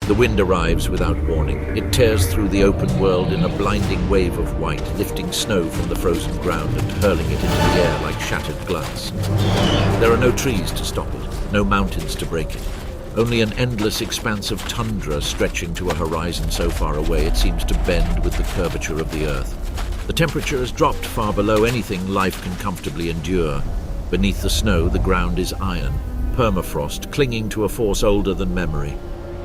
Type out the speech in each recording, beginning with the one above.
The wind arrives without warning. It tears through the open world in a blinding wave of white, lifting snow from the frozen ground and hurling it into the air like shattered glass. There are no trees to stop it, no mountains to break it. Only an endless expanse of tundra stretching to a horizon so far away it seems to bend with the curvature of the earth. The temperature has dropped far below anything life can comfortably endure. Beneath the snow, the ground is iron, permafrost, clinging to a force older than memory.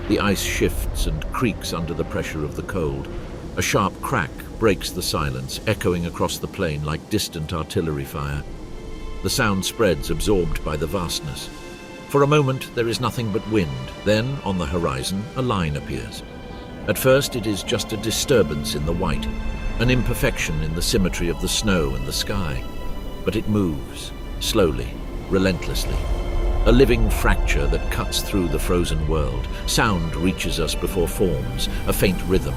The ice shifts and creaks under the pressure of the cold. A sharp crack breaks the silence, echoing across the plain like distant artillery fire. The sound spreads, absorbed by the vastness. For a moment, there is nothing but wind. Then, on the horizon, a line appears. At first, it is just a disturbance in the white, an imperfection in the symmetry of the snow and the sky. But it moves, slowly, relentlessly. A living fracture that cuts through the frozen world. Sound reaches us before forms, a faint rhythm,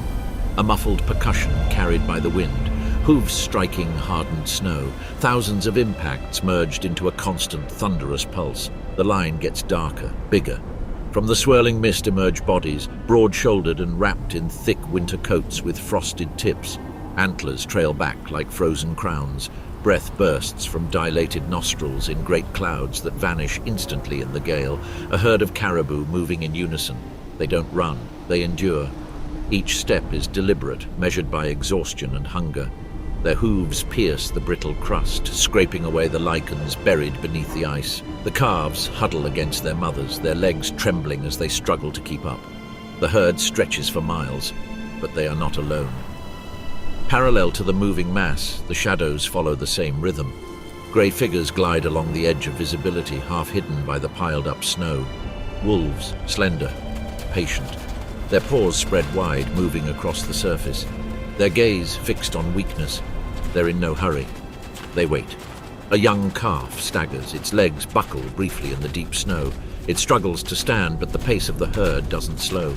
a muffled percussion carried by the wind, hooves striking hardened snow, thousands of impacts merged into a constant thunderous pulse. The line gets darker, bigger. From the swirling mist emerge bodies, broad-shouldered and wrapped in thick winter coats with frosted tips. Antlers trail back like frozen crowns. Breath bursts from dilated nostrils in great clouds that vanish instantly in the gale, a herd of caribou moving in unison. They don't run, they endure. Each step is deliberate, measured by exhaustion and hunger. Their hooves pierce the brittle crust, scraping away the lichens buried beneath the ice. The calves huddle against their mothers, their legs trembling as they struggle to keep up. The herd stretches for miles, but they are not alone. Parallel to the moving mass, the shadows follow the same rhythm. Grey figures glide along the edge of visibility, half hidden by the piled-up snow. Wolves, slender, patient. Their paws spread wide, moving across the surface. Their gaze fixed on weakness. They're in no hurry. They wait. A young calf staggers, its legs buckle briefly in the deep snow. It struggles to stand, but the pace of the herd doesn't slow.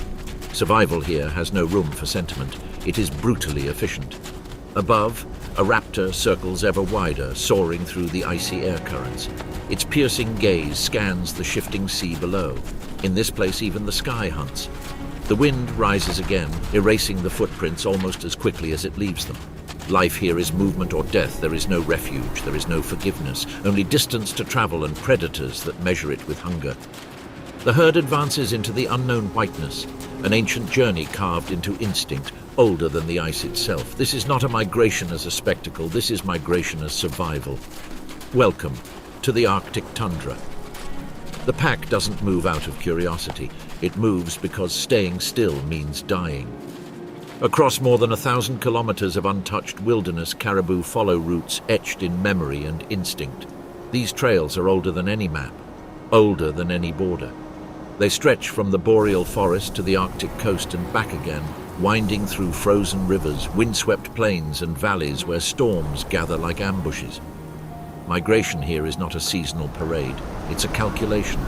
Survival here has no room for sentiment. It is brutally efficient. Above, a raptor circles ever wider, soaring through the icy air currents. Its piercing gaze scans the shifting sea below. In this place, even the sky hunts. The wind rises again, erasing the footprints almost as quickly as it leaves them. Life here is movement or death. There is no refuge. There is no forgiveness. Only distance to travel and predators that measure it with hunger. The herd advances into the unknown whiteness, an ancient journey carved into instinct, older than the ice itself. This is not a migration as a spectacle. This is migration as survival. Welcome to the Arctic tundra. The pack doesn't move out of curiosity. It moves because staying still means dying. Across more than 1,000 kilometers of untouched wilderness, caribou follow routes etched in memory and instinct. These trails are older than any map, older than any border. They stretch from the boreal forest to the Arctic coast and back again, winding through frozen rivers, windswept plains and valleys where storms gather like ambushes. Migration here is not a seasonal parade, it's a calculation.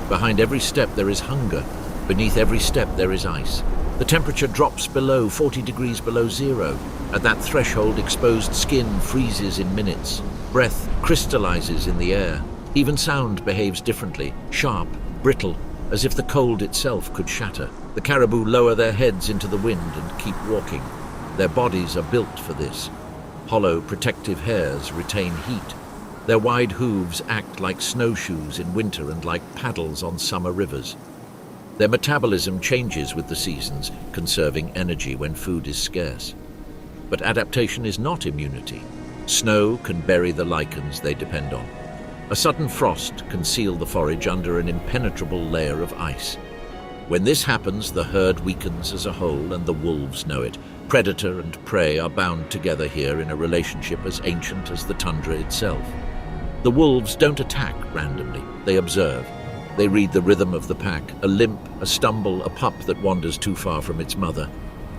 Behind every step there is hunger, beneath every step there is ice. The temperature drops below 40 degrees below zero. At that threshold, exposed skin freezes in minutes. Breath crystallizes in the air. Even sound behaves differently, sharp, brittle, as if the cold itself could shatter. The caribou lower their heads into the wind and keep walking. Their bodies are built for this. Hollow, protective hairs retain heat. Their wide hooves act like snowshoes in winter and like paddles on summer rivers. Their metabolism changes with the seasons, conserving energy when food is scarce. But adaptation is not immunity. Snow can bury the lichens they depend on. A sudden frost can seal the forage under an impenetrable layer of ice. When this happens, the herd weakens as a whole, and the wolves know it. Predator and prey are bound together here in a relationship as ancient as the tundra itself. The wolves don't attack randomly. They observe. They read the rhythm of the pack, a limp, a stumble, a pup that wanders too far from its mother,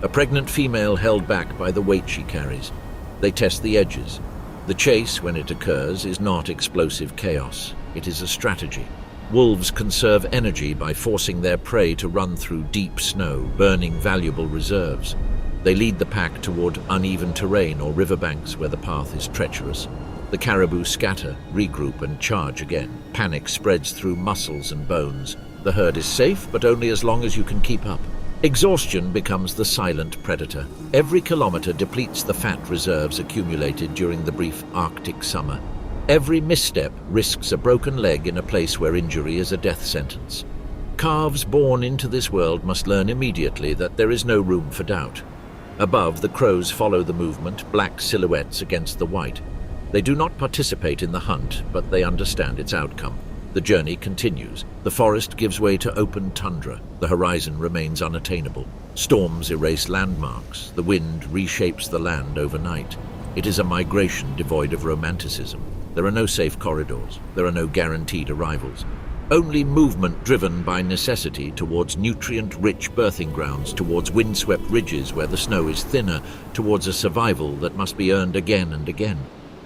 a pregnant female held back by the weight she carries. They test the edges. The chase, when it occurs, is not explosive chaos. It is a strategy. Wolves conserve energy by forcing their prey to run through deep snow, burning valuable reserves. They lead the pack toward uneven terrain or riverbanks where the path is treacherous. The caribou scatter, regroup, and charge again. Panic spreads through muscles and bones. The herd is safe, but only as long as you can keep up. Exhaustion becomes the silent predator. Every kilometer depletes the fat reserves accumulated during the brief Arctic summer. Every misstep risks a broken leg in a place where injury is a death sentence. Calves born into this world must learn immediately that there is no room for doubt. Above, the crows follow the movement, black silhouettes against the white. They do not participate in the hunt, but they understand its outcome. The journey continues. The forest gives way to open tundra. The horizon remains unattainable. Storms erase landmarks. The wind reshapes the land overnight. It is a migration devoid of romanticism. There are no safe corridors. There are no guaranteed arrivals. Only movement driven by necessity towards nutrient-rich birthing grounds, towards windswept ridges where the snow is thinner, towards a survival that must be earned again and again.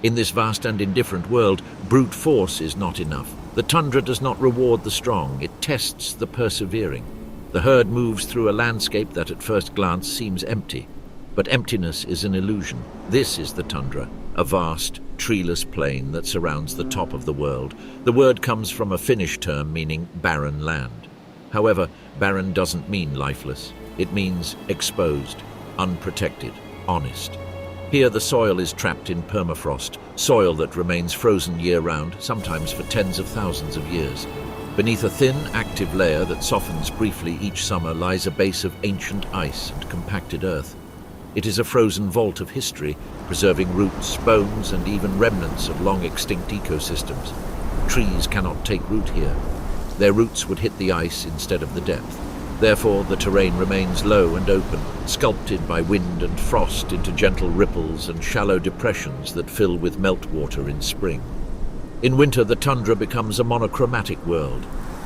In this vast and indifferent world, brute force is not enough. The tundra does not reward the strong, it tests the persevering. The herd moves through a landscape that at first glance seems empty. But emptiness is an illusion. This is the tundra, a vast, treeless plain that surrounds the top of the world. The word comes from a Finnish term meaning barren land. However, barren doesn't mean lifeless. It means exposed, unprotected, honest. Here the soil is trapped in permafrost, soil that remains frozen year-round, sometimes for tens of thousands of years. Beneath a thin, active layer that softens briefly each summer lies a base of ancient ice and compacted earth. It is a frozen vault of history, preserving roots, bones, and even remnants of long-extinct ecosystems. Trees cannot take root here. Their roots would hit the ice instead of the depth. Therefore, the terrain remains low and open, sculpted by wind and frost into gentle ripples and shallow depressions that fill with meltwater in spring. In winter, the tundra becomes a monochromatic world.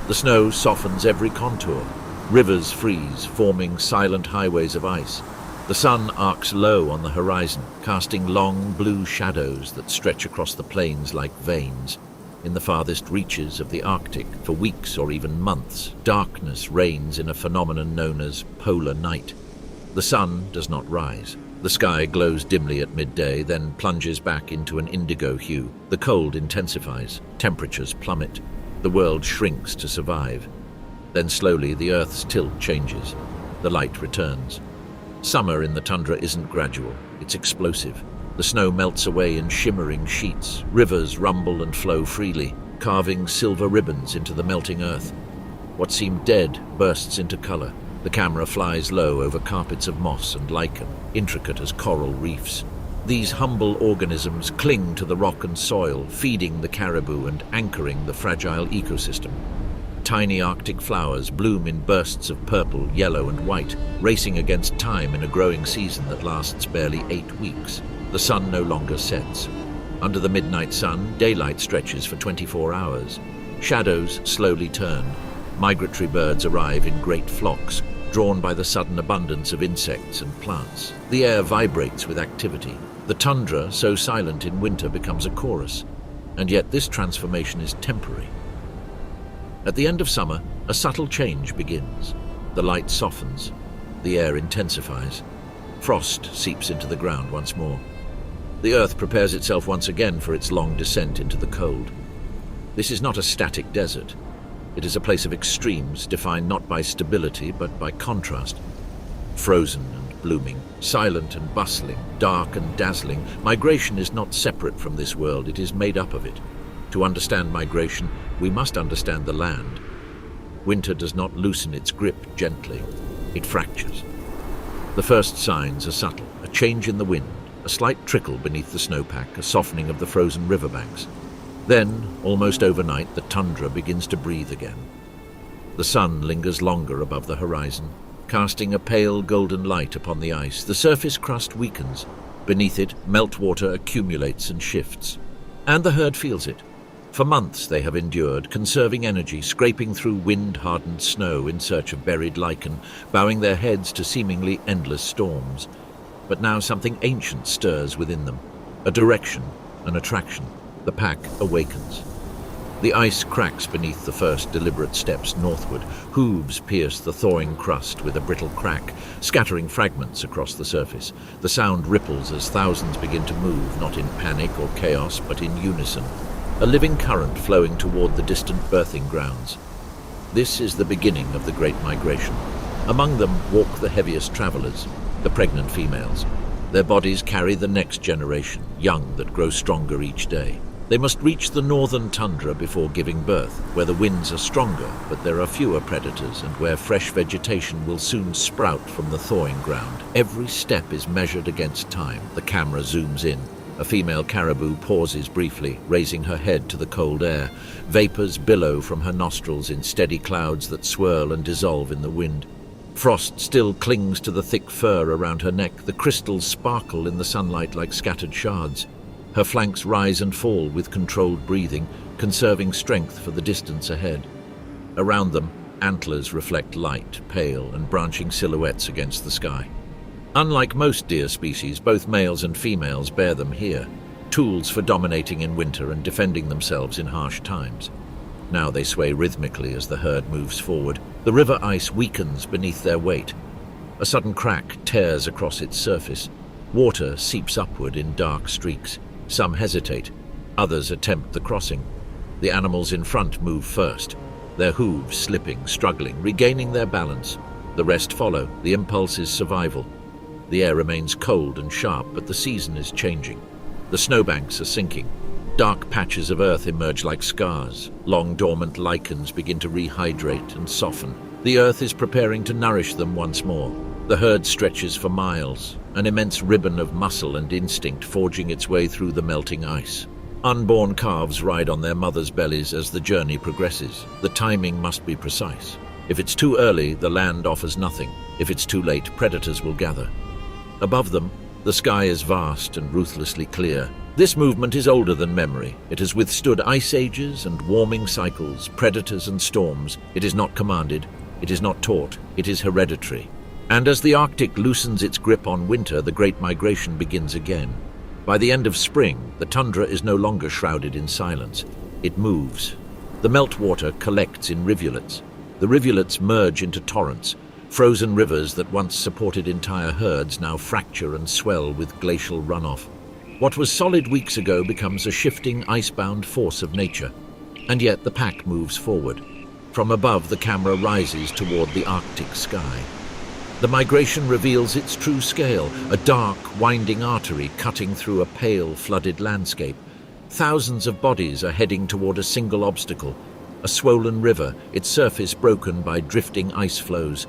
The snow softens every contour. Rivers freeze, forming silent highways of ice. The sun arcs low on the horizon, casting long blue shadows that stretch across the plains like veins. In the farthest reaches of the Arctic, for weeks or even months, darkness reigns in a phenomenon known as polar night. The sun does not rise. The sky glows dimly at midday, then plunges back into an indigo hue. The cold intensifies. Temperatures plummet. The world shrinks to survive. Then slowly the Earth's tilt changes. The light returns. Summer in the tundra isn't gradual. It's explosive. The snow melts away in shimmering sheets. Rivers rumble and flow freely, carving silver ribbons into the melting earth. What seemed dead bursts into color. The camera flies low over carpets of moss and lichen, intricate as coral reefs. These humble organisms cling to the rock and soil, feeding the caribou and anchoring the fragile ecosystem. Tiny Arctic flowers bloom in bursts of purple, yellow, and white, racing against time in a growing season that lasts barely 8 weeks. The sun no longer sets. Under the midnight sun, daylight stretches for 24 hours. Shadows slowly turn. Migratory birds arrive in great flocks, drawn by the sudden abundance of insects and plants. The air vibrates with activity. The tundra, so silent in winter, becomes a chorus. And yet this transformation is temporary. At the end of summer, a subtle change begins. The light softens. The air intensifies. Frost seeps into the ground once more. The earth prepares itself once again for its long descent into the cold. This is not a static desert. It is a place of extremes, defined not by stability but by contrast. Frozen and blooming, silent and bustling, dark and dazzling, migration is not separate from this world, it is made up of it. To understand migration, we must understand the land. Winter does not loosen its grip gently. It fractures. The first signs are subtle, a change in the wind, a slight trickle beneath the snowpack, a softening of the frozen riverbanks. Then, almost overnight, the tundra begins to breathe again. The sun lingers longer above the horizon, casting a pale golden light upon the ice. The surface crust weakens. Beneath it, meltwater accumulates and shifts. And the herd feels it. For months they have endured, conserving energy, scraping through wind-hardened snow in search of buried lichen, bowing their heads to seemingly endless storms. But now something ancient stirs within them. A direction, an attraction. The pack awakens. The ice cracks beneath the first deliberate steps northward. Hooves pierce the thawing crust with a brittle crack, scattering fragments across the surface. The sound ripples as thousands begin to move, not in panic or chaos, but in unison. A living current flowing toward the distant birthing grounds. This is the beginning of the Great Migration. Among them walk the heaviest travelers, the pregnant females. Their bodies carry the next generation, young that grow stronger each day. They must reach the northern tundra before giving birth, where the winds are stronger, but there are fewer predators, and where fresh vegetation will soon sprout from the thawing ground. Every step is measured against time. The camera zooms in. A female caribou pauses briefly, raising her head to the cold air. Vapors billow from her nostrils in steady clouds that swirl and dissolve in the wind. Frost still clings to the thick fur around her neck. The crystals sparkle in the sunlight like scattered shards. Her flanks rise and fall with controlled breathing, conserving strength for the distance ahead. Around them, antlers reflect light, pale and branching silhouettes against the sky. Unlike most deer species, both males and females bear them here, tools for dominating in winter and defending themselves in harsh times. Now they sway rhythmically as the herd moves forward. The river ice weakens beneath their weight. A sudden crack tears across its surface. Water seeps upward in dark streaks. Some hesitate, others attempt the crossing. The animals in front move first, their hooves slipping, struggling, regaining their balance. The rest follow. The impulse is survival. The air remains cold and sharp, but the season is changing. The snowbanks are sinking. Dark patches of earth emerge like scars. Long dormant lichens begin to rehydrate and soften. The earth is preparing to nourish them once more. The herd stretches for miles, an immense ribbon of muscle and instinct forging its way through the melting ice. Unborn calves ride on their mothers' bellies as the journey progresses. The timing must be precise. If it's too early, the land offers nothing. If it's too late, predators will gather. Above them, the sky is vast and ruthlessly clear. This movement is older than memory. It has withstood ice ages and warming cycles, predators and storms. It is not commanded. It is not taught. It is hereditary. And as the Arctic loosens its grip on winter, the Great Migration begins again. By the end of spring, the tundra is no longer shrouded in silence. It moves. The meltwater collects in rivulets. The rivulets merge into torrents. Frozen rivers that once supported entire herds now fracture and swell with glacial runoff. What was solid weeks ago becomes a shifting, icebound force of nature. And yet the pack moves forward. From above, the camera rises toward the Arctic sky. The migration reveals its true scale, a dark, winding artery cutting through a pale, flooded landscape. Thousands of bodies are heading toward a single obstacle, a swollen river, its surface broken by drifting ice flows.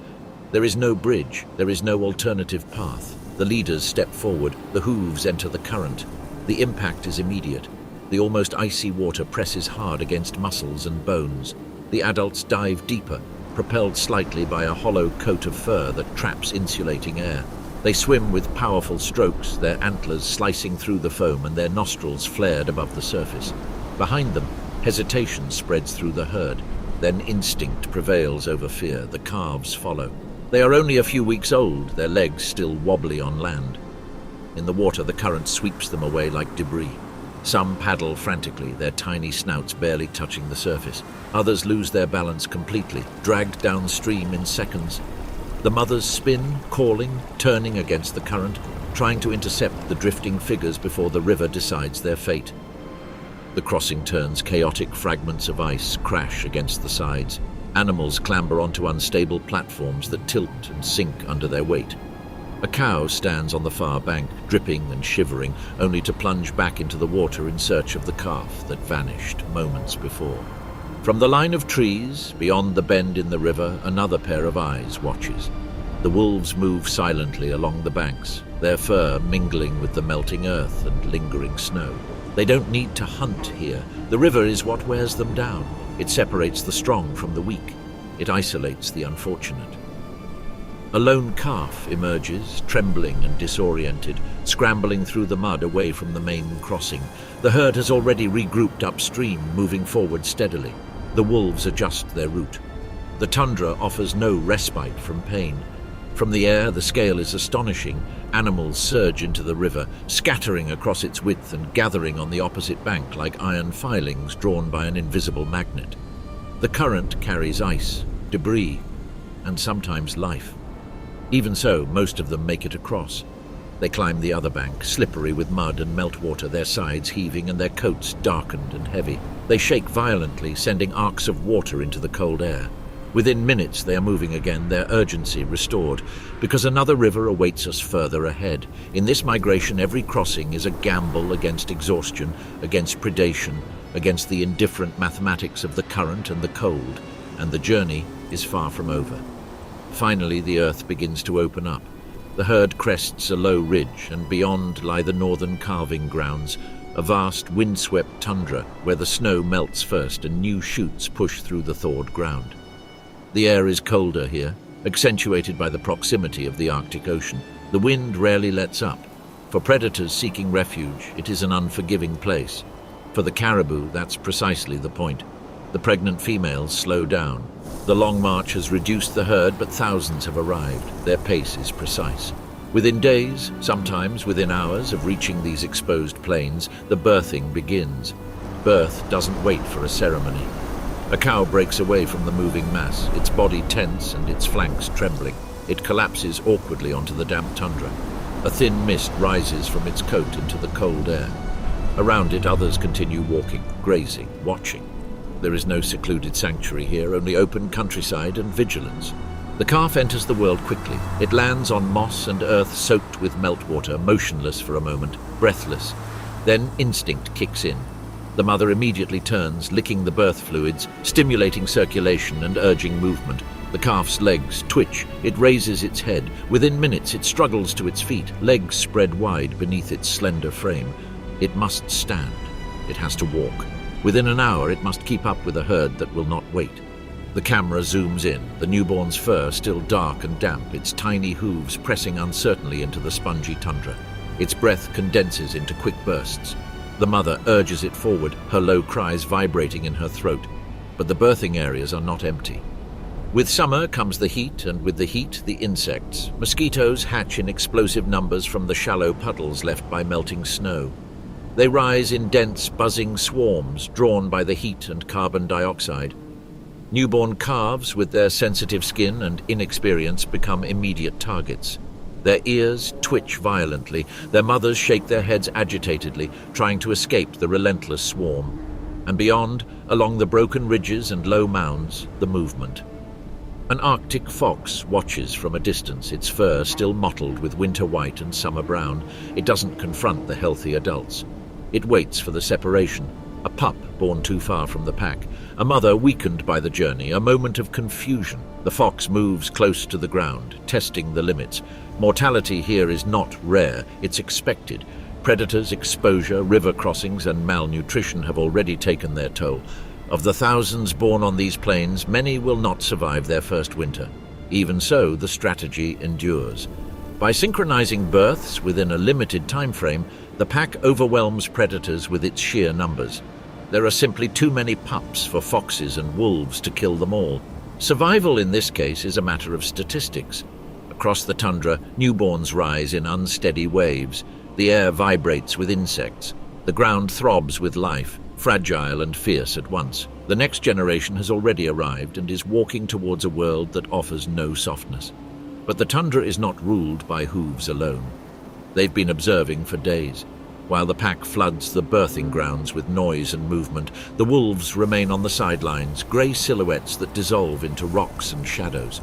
There is no bridge, there is no alternative path. The leaders step forward, the hooves enter the current. The impact is immediate. The almost icy water presses hard against muscles and bones. The adults dive deeper, propelled slightly by a hollow coat of fur that traps insulating air. They swim with powerful strokes, their antlers slicing through the foam and their nostrils flared above the surface. Behind them, hesitation spreads through the herd. Then instinct prevails over fear. The calves follow. They are only a few weeks old, their legs still wobbly on land. In the water, the current sweeps them away like debris. Some paddle frantically, their tiny snouts barely touching the surface. Others lose their balance completely, dragged downstream in seconds. The mothers spin, calling, turning against the current, trying to intercept the drifting figures before the river decides their fate. The crossing turns, chaotic fragments of ice crash against the sides. Animals clamber onto unstable platforms that tilt and sink under their weight. A cow stands on the far bank, dripping and shivering, only to plunge back into the water in search of the calf that vanished moments before. From the line of trees, beyond the bend in the river, another pair of eyes watches. The wolves move silently along the banks, their fur mingling with the melting earth and lingering snow. They don't need to hunt here. The river is what wears them down. It separates the strong from the weak. It isolates the unfortunate. A lone calf emerges, trembling and disoriented, scrambling through the mud away from the main crossing. The herd has already regrouped upstream, moving forward steadily. The wolves adjust their route. The tundra offers no respite from pain. From the air, the scale is astonishing. Animals surge into the river, scattering across its width and gathering on the opposite bank like iron filings drawn by an invisible magnet. The current carries ice, debris, and sometimes life. Even so, most of them make it across. They climb the other bank, slippery with mud and meltwater, their sides heaving and their coats darkened and heavy. They shake violently, sending arcs of water into the cold air. Within minutes they are moving again, their urgency restored, because another river awaits us further ahead. In this migration, every crossing is a gamble against exhaustion, against predation, against the indifferent mathematics of the current and the cold, and the journey is far from over. Finally, the earth begins to open up. The herd crests a low ridge, and beyond lie the northern calving grounds, a vast windswept tundra where the snow melts first and new shoots push through the thawed ground. The air is colder here, accentuated by the proximity of the Arctic Ocean. The wind rarely lets up. For predators seeking refuge, it is an unforgiving place. For the caribou, that's precisely the point. The pregnant females slow down. The long march has reduced the herd, but thousands have arrived. Their pace is precise. Within days, sometimes within hours of reaching these exposed plains, the birthing begins. Birth doesn't wait for a ceremony. A cow breaks away from the moving mass, its body tense and its flanks trembling. It collapses awkwardly onto the damp tundra. A thin mist rises from its coat into the cold air. Around it, others continue walking, grazing, watching. There is no secluded sanctuary here, only open countryside and vigilance. The calf enters the world quickly. It lands on moss and earth soaked with meltwater, motionless for a moment, breathless. Then instinct kicks in. The mother immediately turns, licking the birth fluids, stimulating circulation and urging movement. The calf's legs twitch. It raises its head. Within minutes, it struggles to its feet, legs spread wide beneath its slender frame. It must stand. It has to walk. Within an hour, it must keep up with a herd that will not wait. The camera zooms in, the newborn's fur still dark and damp, its tiny hooves pressing uncertainly into the spongy tundra. Its breath condenses into quick bursts. The mother urges it forward, her low cries vibrating in her throat. But the birthing areas are not empty. With summer comes the heat, and with the heat, the insects. Mosquitoes hatch in explosive numbers from the shallow puddles left by melting snow. They rise in dense, buzzing swarms, drawn by the heat and carbon dioxide. Newborn calves, with their sensitive skin and inexperience, become immediate targets. Their ears twitch violently, their mothers shake their heads agitatedly, trying to escape the relentless swarm. And beyond, along the broken ridges and low mounds, the movement. An Arctic fox watches from a distance, its fur still mottled with winter white and summer brown. It doesn't confront the healthy adults. It waits for the separation. A pup born too far from the pack, a mother weakened by the journey, a moment of confusion. The fox moves close to the ground, testing the limits. Mortality here is not rare, it's expected. Predators, exposure, river crossings, and malnutrition have already taken their toll. Of the thousands born on these plains, many will not survive their first winter. Even so, the strategy endures. By synchronizing births within a limited time frame, the pack overwhelms predators with its sheer numbers. There are simply too many pups for foxes and wolves to kill them all. Survival in this case is a matter of statistics. Across the tundra, newborns rise in unsteady waves. The air vibrates with insects. The ground throbs with life, fragile and fierce at once. The next generation has already arrived and is walking towards a world that offers no softness. But the tundra is not ruled by hooves alone. They've been observing for days. While the pack floods the birthing grounds with noise and movement, the wolves remain on the sidelines, grey silhouettes that dissolve into rocks and shadows.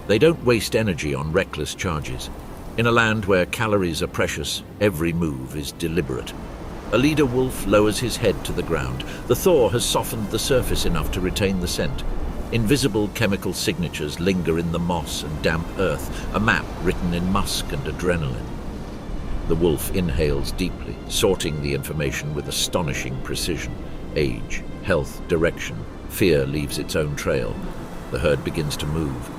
They don't waste energy on reckless charges. In a land where calories are precious, every move is deliberate. A leader wolf lowers his head to the ground. The thaw has softened the surface enough to retain the scent. Invisible chemical signatures linger in the moss and damp earth, a map written in musk and adrenaline. The wolf inhales deeply, sorting the information with astonishing precision. Age, health, direction. Fear leaves its own trail. The herd begins to move.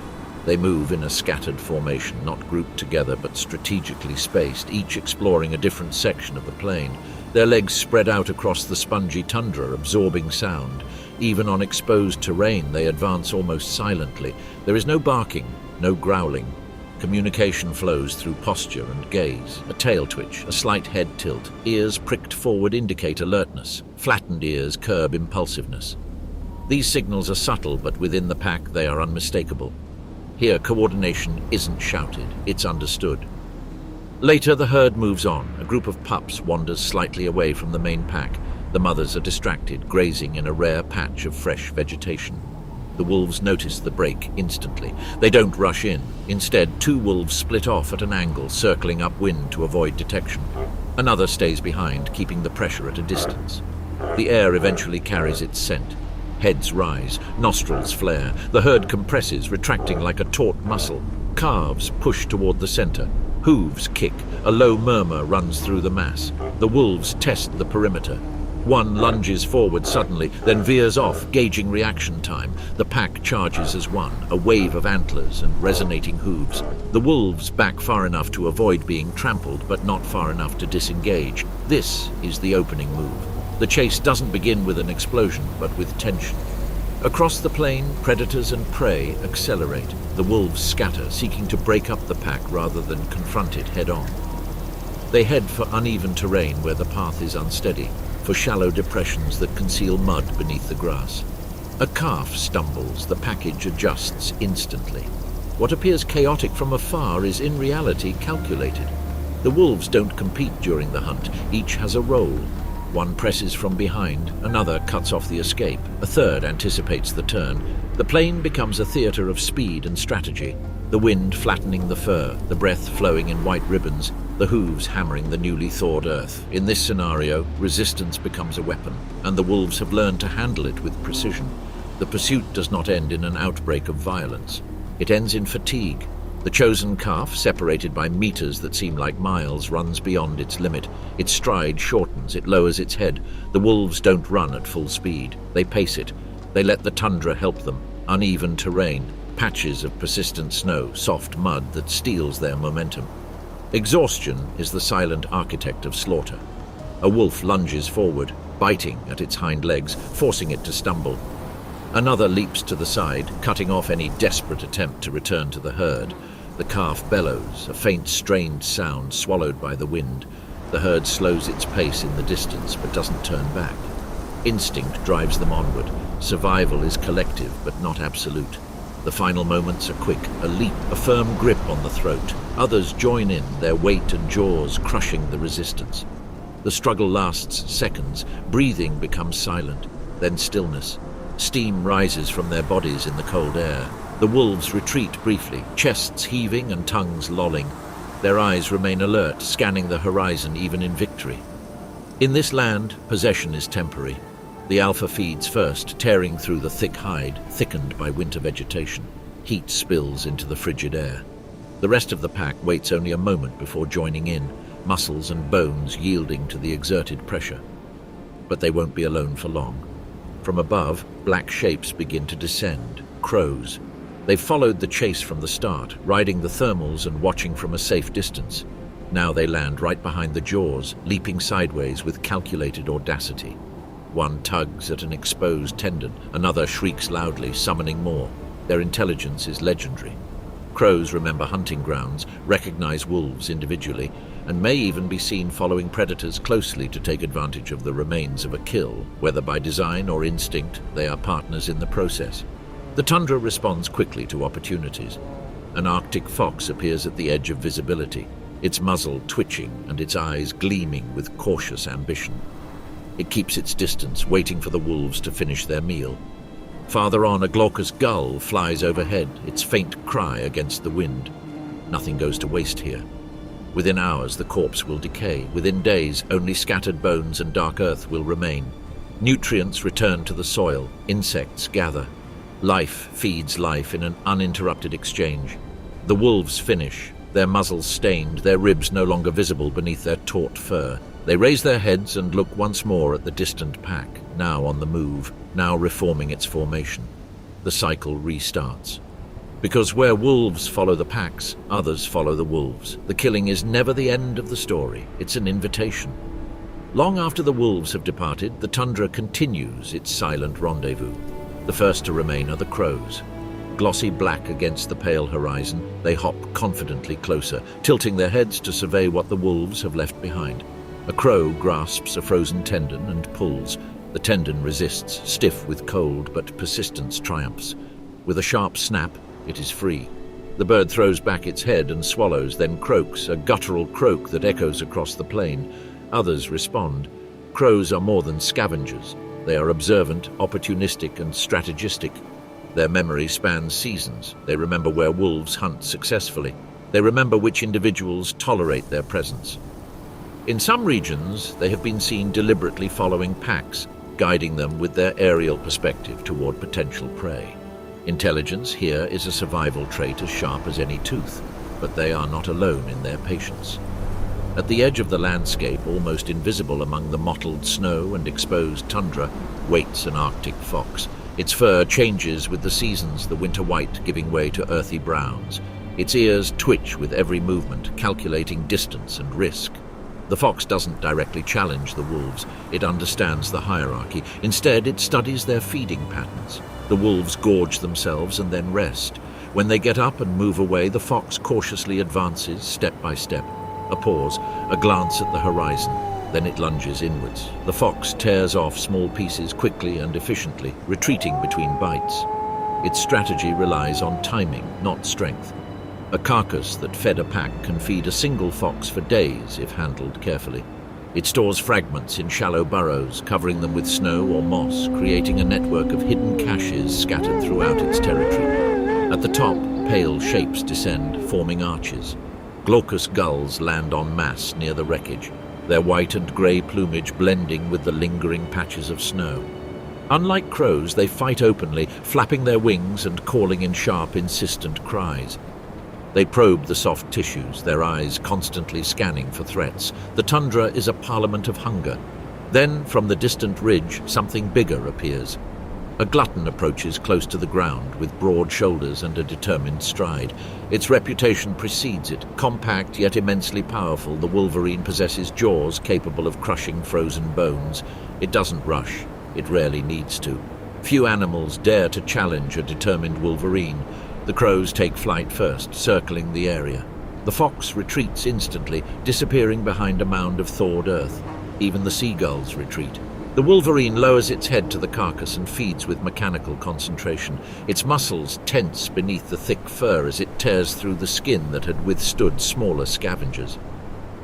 They move in a scattered formation, not grouped together but strategically spaced, each exploring a different section of the plain. Their legs spread out across the spongy tundra, absorbing sound. Even on exposed terrain, they advance almost silently. There is no barking, no growling. Communication flows through posture and gaze. A tail twitch, a slight head tilt. Ears pricked forward indicate alertness. Flattened ears curb impulsiveness. These signals are subtle, but within the pack they are unmistakable. Here, coordination isn't shouted, it's understood. Later, the herd moves on. A group of pups wanders slightly away from the main pack. The mothers are distracted, grazing in a rare patch of fresh vegetation. The wolves notice the break instantly. They don't rush in. Instead, two wolves split off at an angle, circling upwind to avoid detection. Another stays behind, keeping the pressure at a distance. The air eventually carries its scent. Heads rise, nostrils flare. The herd compresses, retracting like a taut muscle. Calves push toward the center. Hooves kick. A low murmur runs through the mass. The wolves test the perimeter. One lunges forward suddenly, then veers off, gauging reaction time. The pack charges as one, a wave of antlers and resonating hooves. The wolves back far enough to avoid being trampled, but not far enough to disengage. This is the opening move. The chase doesn't begin with an explosion, but with tension. Across the plain, predators and prey accelerate. The wolves scatter, seeking to break up the pack rather than confront it head-on. They head for uneven terrain where the path is unsteady, for shallow depressions that conceal mud beneath the grass. A calf stumbles, the package adjusts instantly. What appears chaotic from afar is in reality calculated. The wolves don't compete during the hunt, each has a role. One presses from behind, another cuts off the escape, a third anticipates the turn. The plain becomes a theater of speed and strategy, the wind flattening the fur, the breath flowing in white ribbons, the hooves hammering the newly thawed earth. In this scenario, resistance becomes a weapon, and the wolves have learned to handle it with precision. The pursuit does not end in an outbreak of violence. It ends in fatigue. The chosen calf, separated by meters that seem like miles, runs beyond its limit. Its stride shortens, it lowers its head. The wolves don't run at full speed. They pace it. They let the tundra help them. Uneven terrain, patches of persistent snow, soft mud that steals their momentum. Exhaustion is the silent architect of slaughter. A wolf lunges forward, biting at its hind legs, forcing it to stumble. Another leaps to the side, cutting off any desperate attempt to return to the herd. The calf bellows, a faint, strained sound swallowed by the wind. The herd slows its pace in the distance, but doesn't turn back. Instinct drives them onward. Survival is collective, but not absolute. The final moments are quick, a leap, a firm grip on the throat. Others join in, their weight and jaws crushing the resistance. The struggle lasts seconds. Breathing becomes silent, then stillness. Steam rises from their bodies in the cold air. The wolves retreat briefly, chests heaving and tongues lolling. Their eyes remain alert, scanning the horizon even in victory. In this land, possession is temporary. The alpha feeds first, tearing through the thick hide, thickened by winter vegetation. Heat spills into the frigid air. The rest of the pack waits only a moment before joining in, muscles and bones yielding to the exerted pressure. But they won't be alone for long. From above, black shapes begin to descend, crows. They've followed the chase from the start, riding the thermals and watching from a safe distance. Now they land right behind the jaws, leaping sideways with calculated audacity. One tugs at an exposed tendon, another shrieks loudly, summoning more. Their intelligence is legendary. Crows remember hunting grounds, recognize wolves individually, and may even be seen following predators closely to take advantage of the remains of a kill. Whether by design or instinct, they are partners in the process. The tundra responds quickly to opportunities. An Arctic fox appears at the edge of visibility, its muzzle twitching and its eyes gleaming with cautious ambition. It keeps its distance, waiting for the wolves to finish their meal. Farther on, a glaucous gull flies overhead, its faint cry against the wind. Nothing goes to waste here. Within hours, the corpse will decay. Within days, only scattered bones and dark earth will remain. Nutrients return to the soil, insects gather. Life feeds life in an uninterrupted exchange. The wolves finish, their muzzles stained, their ribs no longer visible beneath their taut fur. They raise their heads and look once more at the distant pack, now on the move, now reforming its formation. The cycle restarts. Because where wolves follow the packs, others follow the wolves. The killing is never the end of the story, it's an invitation. Long after the wolves have departed, the tundra continues its silent rendezvous. The first to remain are the crows. Glossy black against the pale horizon, they hop confidently closer, tilting their heads to survey what the wolves have left behind. A crow grasps a frozen tendon and pulls. The tendon resists, stiff with cold, but persistence triumphs. With a sharp snap, it is free. The bird throws back its head and swallows, then croaks, a guttural croak that echoes across the plain. Others respond. Crows are more than scavengers. They are observant, opportunistic, and strategistic. Their memory spans seasons. They remember where wolves hunt successfully. They remember which individuals tolerate their presence. In some regions, they have been seen deliberately following packs, guiding them with their aerial perspective toward potential prey. Intelligence here is a survival trait as sharp as any tooth, but they are not alone in their patience. At the edge of the landscape, almost invisible among the mottled snow and exposed tundra, waits an Arctic fox. Its fur changes with the seasons, the winter white giving way to earthy browns. Its ears twitch with every movement, calculating distance and risk. The fox doesn't directly challenge the wolves. It understands the hierarchy. Instead, it studies their feeding patterns. The wolves gorge themselves and then rest. When they get up and move away, the fox cautiously advances step by step. A pause, a glance at the horizon, then it lunges inwards. The fox tears off small pieces quickly and efficiently, retreating between bites. Its strategy relies on timing, not strength. A carcass that fed a pack can feed a single fox for days if handled carefully. It stores fragments in shallow burrows, covering them with snow or moss, creating a network of hidden caches scattered throughout its territory. At the top, pale shapes descend, forming arches. Glaucous gulls land en masse near the wreckage, their white and grey plumage blending with the lingering patches of snow. Unlike crows, they fight openly, flapping their wings and calling in sharp, insistent cries. They probe the soft tissues, their eyes constantly scanning for threats. The tundra is a parliament of hunger. Then, from the distant ridge, something bigger appears. A glutton approaches close to the ground, with broad shoulders and a determined stride. Its reputation precedes it. Compact yet immensely powerful, the wolverine possesses jaws capable of crushing frozen bones. It doesn't rush. It rarely needs to. Few animals dare to challenge a determined wolverine. The crows take flight first, circling the area. The fox retreats instantly, disappearing behind a mound of thawed earth. Even the seagulls retreat. The wolverine lowers its head to the carcass and feeds with mechanical concentration. Its muscles tense beneath the thick fur as it tears through the skin that had withstood smaller scavengers.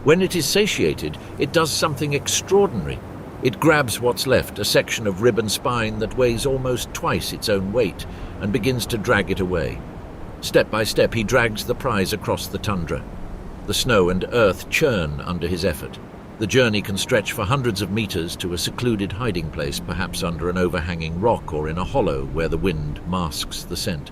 When it is satiated, it does something extraordinary. It grabs what's left, a section of rib and spine that weighs almost twice its own weight, and begins to drag it away. Step by step, he drags the prize across the tundra. The snow and earth churn under his effort. The journey can stretch for hundreds of meters to a secluded hiding place, perhaps under an overhanging rock or in a hollow where the wind masks the scent.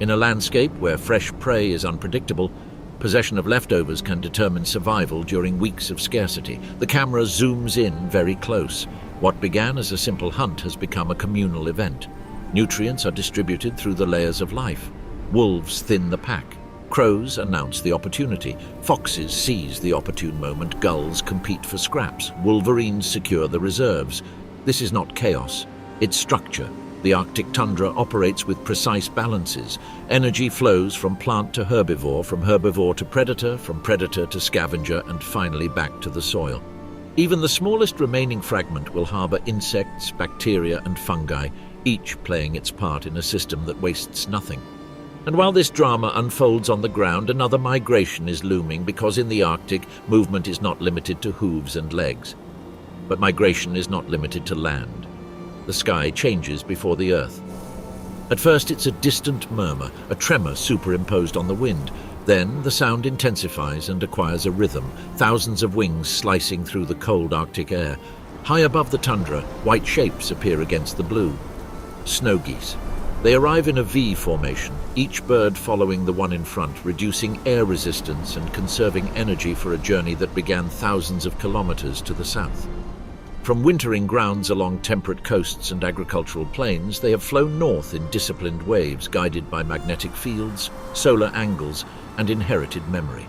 In a landscape where fresh prey is unpredictable, possession of leftovers can determine survival during weeks of scarcity. The camera zooms in very close. What began as a simple hunt has become a communal event. Nutrients are distributed through the layers of life. Wolves thin the pack. Crows announce the opportunity. Foxes seize the opportune moment. Gulls compete for scraps. Wolverines secure the reserves. This is not chaos. It's structure. The Arctic tundra operates with precise balances. Energy flows from plant to herbivore, from herbivore to predator, from predator to scavenger, and finally back to the soil. Even the smallest remaining fragment will harbor insects, bacteria, and fungi, each playing its part in a system that wastes nothing. And while this drama unfolds on the ground, another migration is looming, because in the Arctic, movement is not limited to hooves and legs. But migration is not limited to land. The sky changes before the earth. At first it's a distant murmur, a tremor superimposed on the wind. Then the sound intensifies and acquires a rhythm, thousands of wings slicing through the cold Arctic air. High above the tundra, white shapes appear against the blue. Snow geese. They arrive in a V formation, each bird following the one in front, reducing air resistance and conserving energy for a journey that began thousands of kilometers to the south. From wintering grounds along temperate coasts and agricultural plains, they have flown north in disciplined waves, guided by magnetic fields, solar angles, and inherited memory.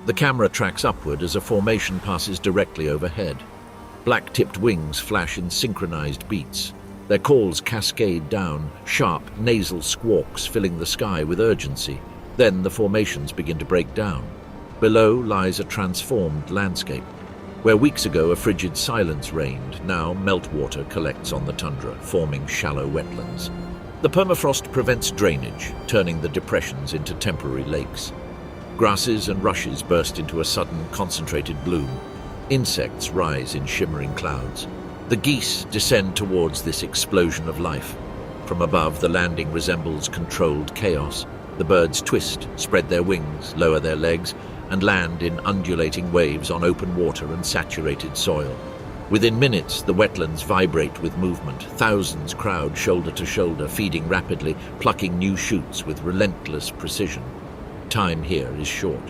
The camera tracks upward as a formation passes directly overhead. Black-tipped wings flash in synchronized beats. Their calls cascade down, sharp, nasal squawks filling the sky with urgency. Then the formations begin to break down. Below lies a transformed landscape. Where weeks ago a frigid silence reigned, now meltwater collects on the tundra, forming shallow wetlands. The permafrost prevents drainage, turning the depressions into temporary lakes. Grasses and rushes burst into a sudden, concentrated bloom. Insects rise in shimmering clouds. The geese descend towards this explosion of life. From above, the landing resembles controlled chaos. The birds twist, spread their wings, lower their legs, and land in undulating waves on open water and saturated soil. Within minutes, the wetlands vibrate with movement. Thousands crowd shoulder to shoulder, feeding rapidly, plucking new shoots with relentless precision. Time here is short.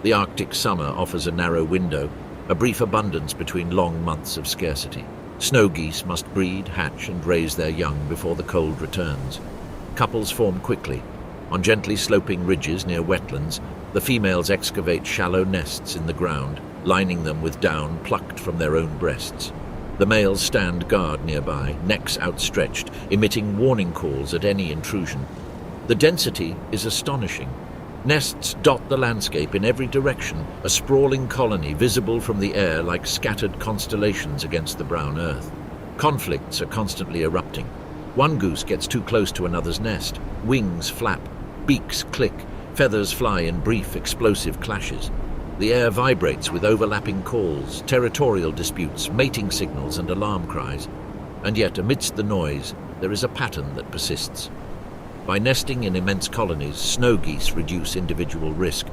The Arctic summer offers a narrow window, a brief abundance between long months of scarcity. Snow geese must breed, hatch, and raise their young before the cold returns. Couples form quickly. On gently sloping ridges near wetlands, the females excavate shallow nests in the ground, lining them with down plucked from their own breasts. The males stand guard nearby, necks outstretched, emitting warning calls at any intrusion. The density is astonishing. Nests dot the landscape in every direction, a sprawling colony visible from the air like scattered constellations against the brown earth. Conflicts are constantly erupting. One goose gets too close to another's nest. Wings flap, beaks click, feathers fly in brief, explosive clashes. The air vibrates with overlapping calls, territorial disputes, mating signals, and alarm cries. And yet, amidst the noise, there is a pattern that persists. By nesting in immense colonies, snow geese reduce individual risk.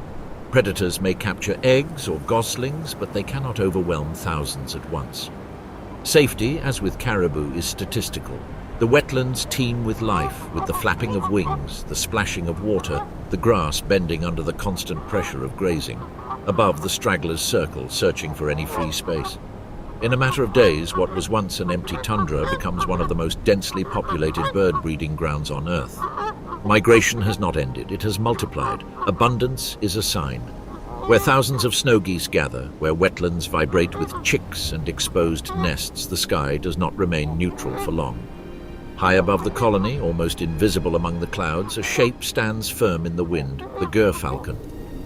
Predators may capture eggs or goslings, but they cannot overwhelm thousands at once. Safety, as with caribou, is statistical. The wetlands teem with life, with the flapping of wings, the splashing of water, the grass bending under the constant pressure of grazing. Above, the stragglers circle, searching for any free space. In a matter of days, what was once an empty tundra becomes one of the most densely populated bird breeding grounds on Earth. Migration has not ended, it has multiplied. Abundance is a sign. Where thousands of snow geese gather, where wetlands vibrate with chicks and exposed nests, the sky does not remain neutral for long. High above the colony, almost invisible among the clouds, a shape stands firm in the wind, the gerfalcon.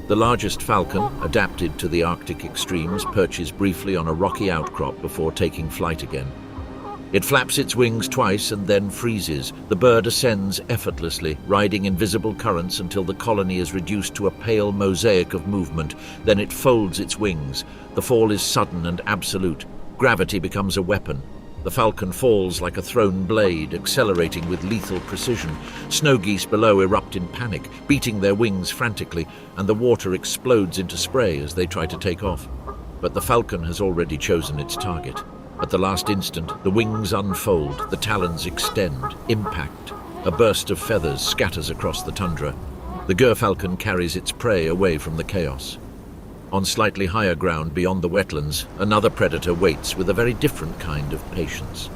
The largest falcon, adapted to the Arctic extremes, perches briefly on a rocky outcrop before taking flight again. It flaps its wings twice and then freezes. The bird ascends effortlessly, riding invisible currents until the colony is reduced to a pale mosaic of movement. Then it folds its wings. The fall is sudden and absolute. Gravity becomes a weapon. The falcon falls like a thrown blade, accelerating with lethal precision. Snow geese below erupt in panic, beating their wings frantically, and the water explodes into spray as they try to take off. But the falcon has already chosen its target. At the last instant, the wings unfold, the talons extend, impact. A burst of feathers scatters across the tundra. The gerfalcon carries its prey away from the chaos. On slightly higher ground beyond the wetlands, another predator waits with a very different kind of patience.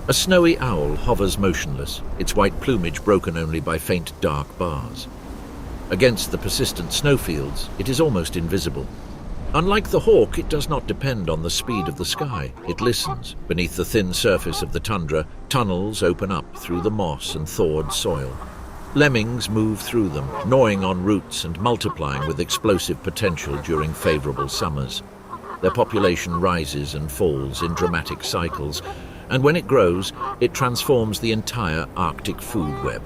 A snowy owl hovers motionless, its white plumage broken only by faint dark bars. Against the persistent snowfields, it is almost invisible. Unlike the hawk, it does not depend on the speed of the sky. It listens. Beneath the thin surface of the tundra, tunnels open up through the moss and thawed soil. Lemmings move through them, gnawing on roots and multiplying with explosive potential during favorable summers. Their population rises and falls in dramatic cycles, and when it grows, it transforms the entire Arctic food web.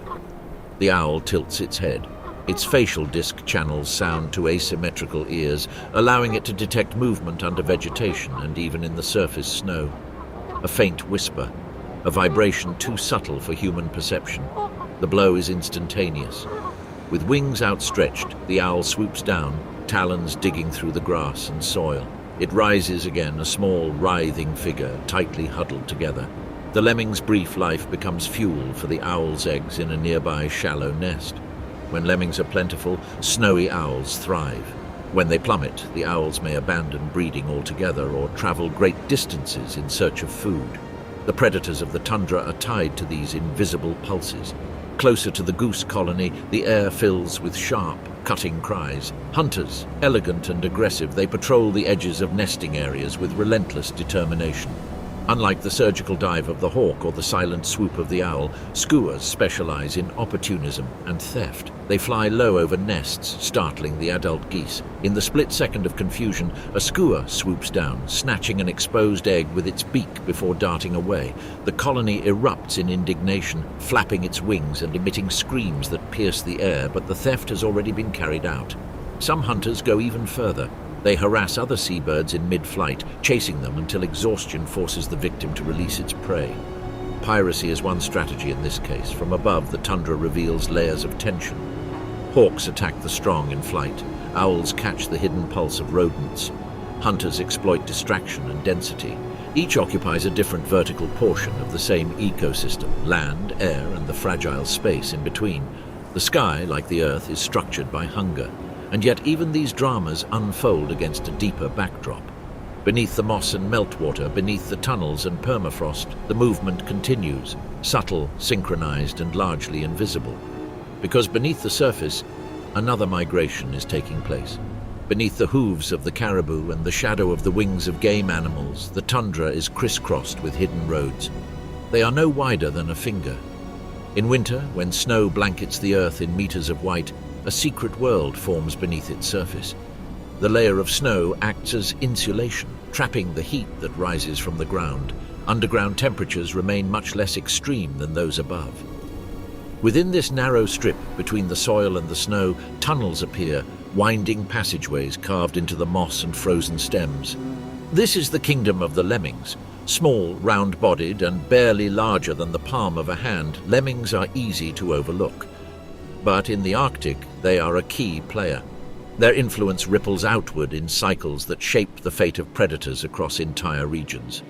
The owl tilts its head. Its facial disc channels sound to asymmetrical ears, allowing it to detect movement under vegetation and even in the surface snow. A faint whisper, a vibration too subtle for human perception. The blow is instantaneous. With wings outstretched, the owl swoops down, talons digging through the grass and soil. It rises again, a small, writhing figure, tightly huddled together. The lemming's brief life becomes fuel for the owl's eggs in a nearby shallow nest. When lemmings are plentiful, snowy owls thrive. When they plummet, the owls may abandon breeding altogether or travel great distances in search of food. The predators of the tundra are tied to these invisible pulses. Closer to the goose colony, the air fills with sharp, cutting cries. Hunters, elegant and aggressive, they patrol the edges of nesting areas with relentless determination. Unlike the surgical dive of the hawk or the silent swoop of the owl, skuas specialize in opportunism and theft. They fly low over nests, startling the adult geese. In the split second of confusion, a skua swoops down, snatching an exposed egg with its beak before darting away. The colony erupts in indignation, flapping its wings and emitting screams that pierce the air, but the theft has already been carried out. Some hunters go even further. They harass other seabirds in mid-flight, chasing them until exhaustion forces the victim to release its prey. Piracy is one strategy in this case. From above, the tundra reveals layers of tension. Hawks attack the strong in flight. Owls catch the hidden pulse of rodents. Hunters exploit distraction and density. Each occupies a different vertical portion of the same ecosystem: land, air, and the fragile space in between. The sky, like the earth, is structured by hunger. And yet even these dramas unfold against a deeper backdrop. Beneath the moss and meltwater, beneath the tunnels and permafrost, the movement continues, subtle, synchronized, and largely invisible. Because beneath the surface, another migration is taking place. Beneath the hooves of the caribou and the shadow of the wings of game animals, the tundra is crisscrossed with hidden roads. They are no wider than a finger. In winter, when snow blankets the earth in meters of white, a secret world forms beneath its surface. The layer of snow acts as insulation, trapping the heat that rises from the ground. Underground temperatures remain much less extreme than those above. Within this narrow strip between the soil and the snow, tunnels appear, winding passageways carved into the moss and frozen stems. This is the kingdom of the lemmings. Small, round-bodied, and barely larger than the palm of a hand, lemmings are easy to overlook. But in the Arctic, they are a key player. Their influence ripples outward in cycles that shape the fate of predators across entire regions.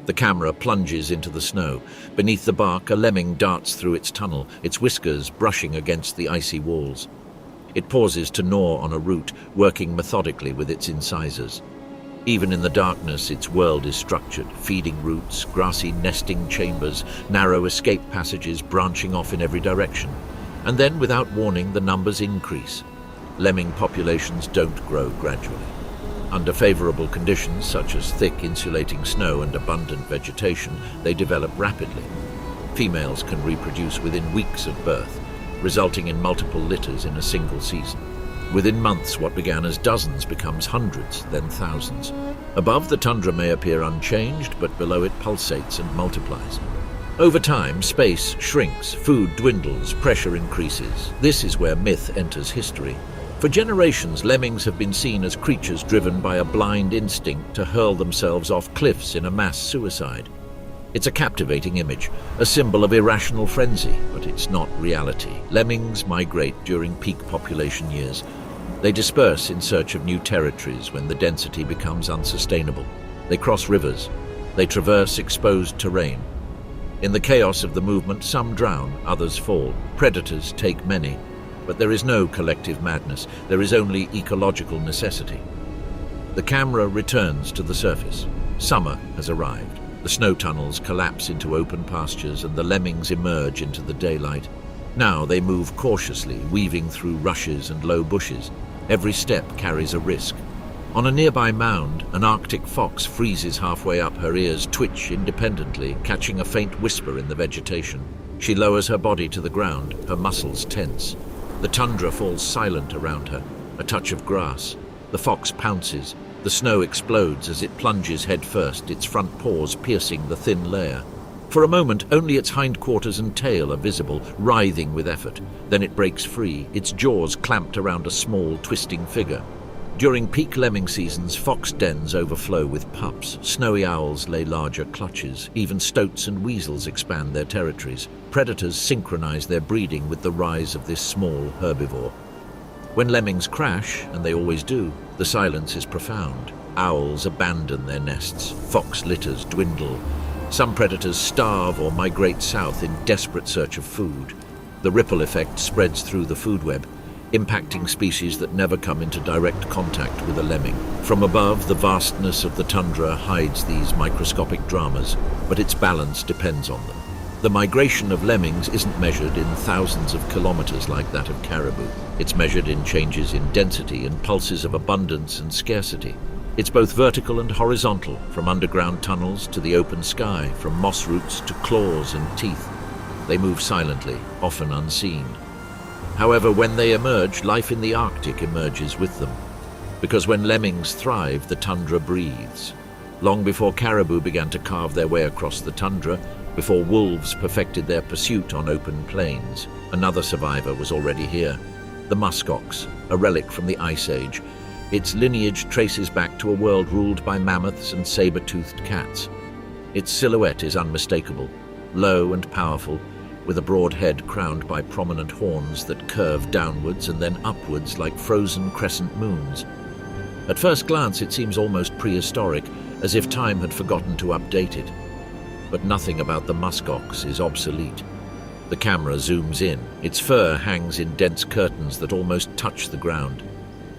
The camera plunges into the snow. Beneath the bark, a lemming darts through its tunnel, its whiskers brushing against the icy walls. It pauses to gnaw on a root, working methodically with its incisors. Even in the darkness, its world is structured: feeding roots, grassy nesting chambers, narrow escape passages branching off in every direction. And then, without warning, the numbers increase. Lemming populations don't grow gradually. Under favorable conditions, such as thick insulating snow and abundant vegetation, they develop rapidly. Females can reproduce within weeks of birth, resulting in multiple litters in a single season. Within months, what began as dozens becomes hundreds, then thousands. Above, the tundra may appear unchanged, but below it pulsates and multiplies. Over time, space shrinks, food dwindles, pressure increases. This is where myth enters history. For generations, lemmings have been seen as creatures driven by a blind instinct to hurl themselves off cliffs in a mass suicide. It's a captivating image, a symbol of irrational frenzy, but it's not reality. Lemmings migrate during peak population years. They disperse in search of new territories when the density becomes unsustainable. They cross rivers. They traverse exposed terrain. In the chaos of the movement, some drown, others fall. Predators take many. But there is no collective madness. There is only ecological necessity. The camera returns to the surface. Summer has arrived. The snow tunnels collapse into open pastures and the lemmings emerge into the daylight. Now they move cautiously, weaving through rushes and low bushes. Every step carries a risk. On a nearby mound, an Arctic fox freezes halfway up. Her ears twitch independently, catching a faint whisper in the vegetation. She lowers her body to the ground, her muscles tense. The tundra falls silent around her, a touch of grass. The fox pounces. The snow explodes as it plunges headfirst, its front paws piercing the thin layer. For a moment, only its hindquarters and tail are visible, writhing with effort. Then it breaks free, its jaws clamped around a small, twisting figure. During peak lemming seasons, fox dens overflow with pups. Snowy owls lay larger clutches. Even stoats and weasels expand their territories. Predators synchronize their breeding with the rise of this small herbivore. When lemmings crash, and they always do, the silence is profound. Owls abandon their nests. Fox litters dwindle. Some predators starve or migrate south in desperate search of food. The ripple effect spreads through the food web, impacting species that never come into direct contact with a lemming. From above, the vastness of the tundra hides these microscopic dramas, but its balance depends on them. The migration of lemmings isn't measured in thousands of kilometers like that of caribou. It's measured in changes in density and pulses of abundance and scarcity. It's both vertical and horizontal, from underground tunnels to the open sky, from moss roots to claws and teeth. They move silently, often unseen. However, when they emerge, life in the Arctic emerges with them. Because when lemmings thrive, the tundra breathes. Long before caribou began to carve their way across the tundra, before wolves perfected their pursuit on open plains, another survivor was already here. The muskox, a relic from the Ice Age. Its lineage traces back to a world ruled by mammoths and saber-toothed cats. Its silhouette is unmistakable. low and powerful, with a broad head crowned by prominent horns that curve downwards and then upwards like frozen crescent moons. At first glance, it seems almost prehistoric, as if time had forgotten to update it. But nothing about the muskox is obsolete. The camera zooms in. Its fur hangs in dense curtains that almost touch the ground.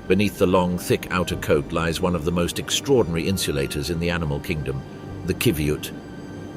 Beneath the long, thick outer coat lies one of the most extraordinary insulators in the animal kingdom, the kiviut.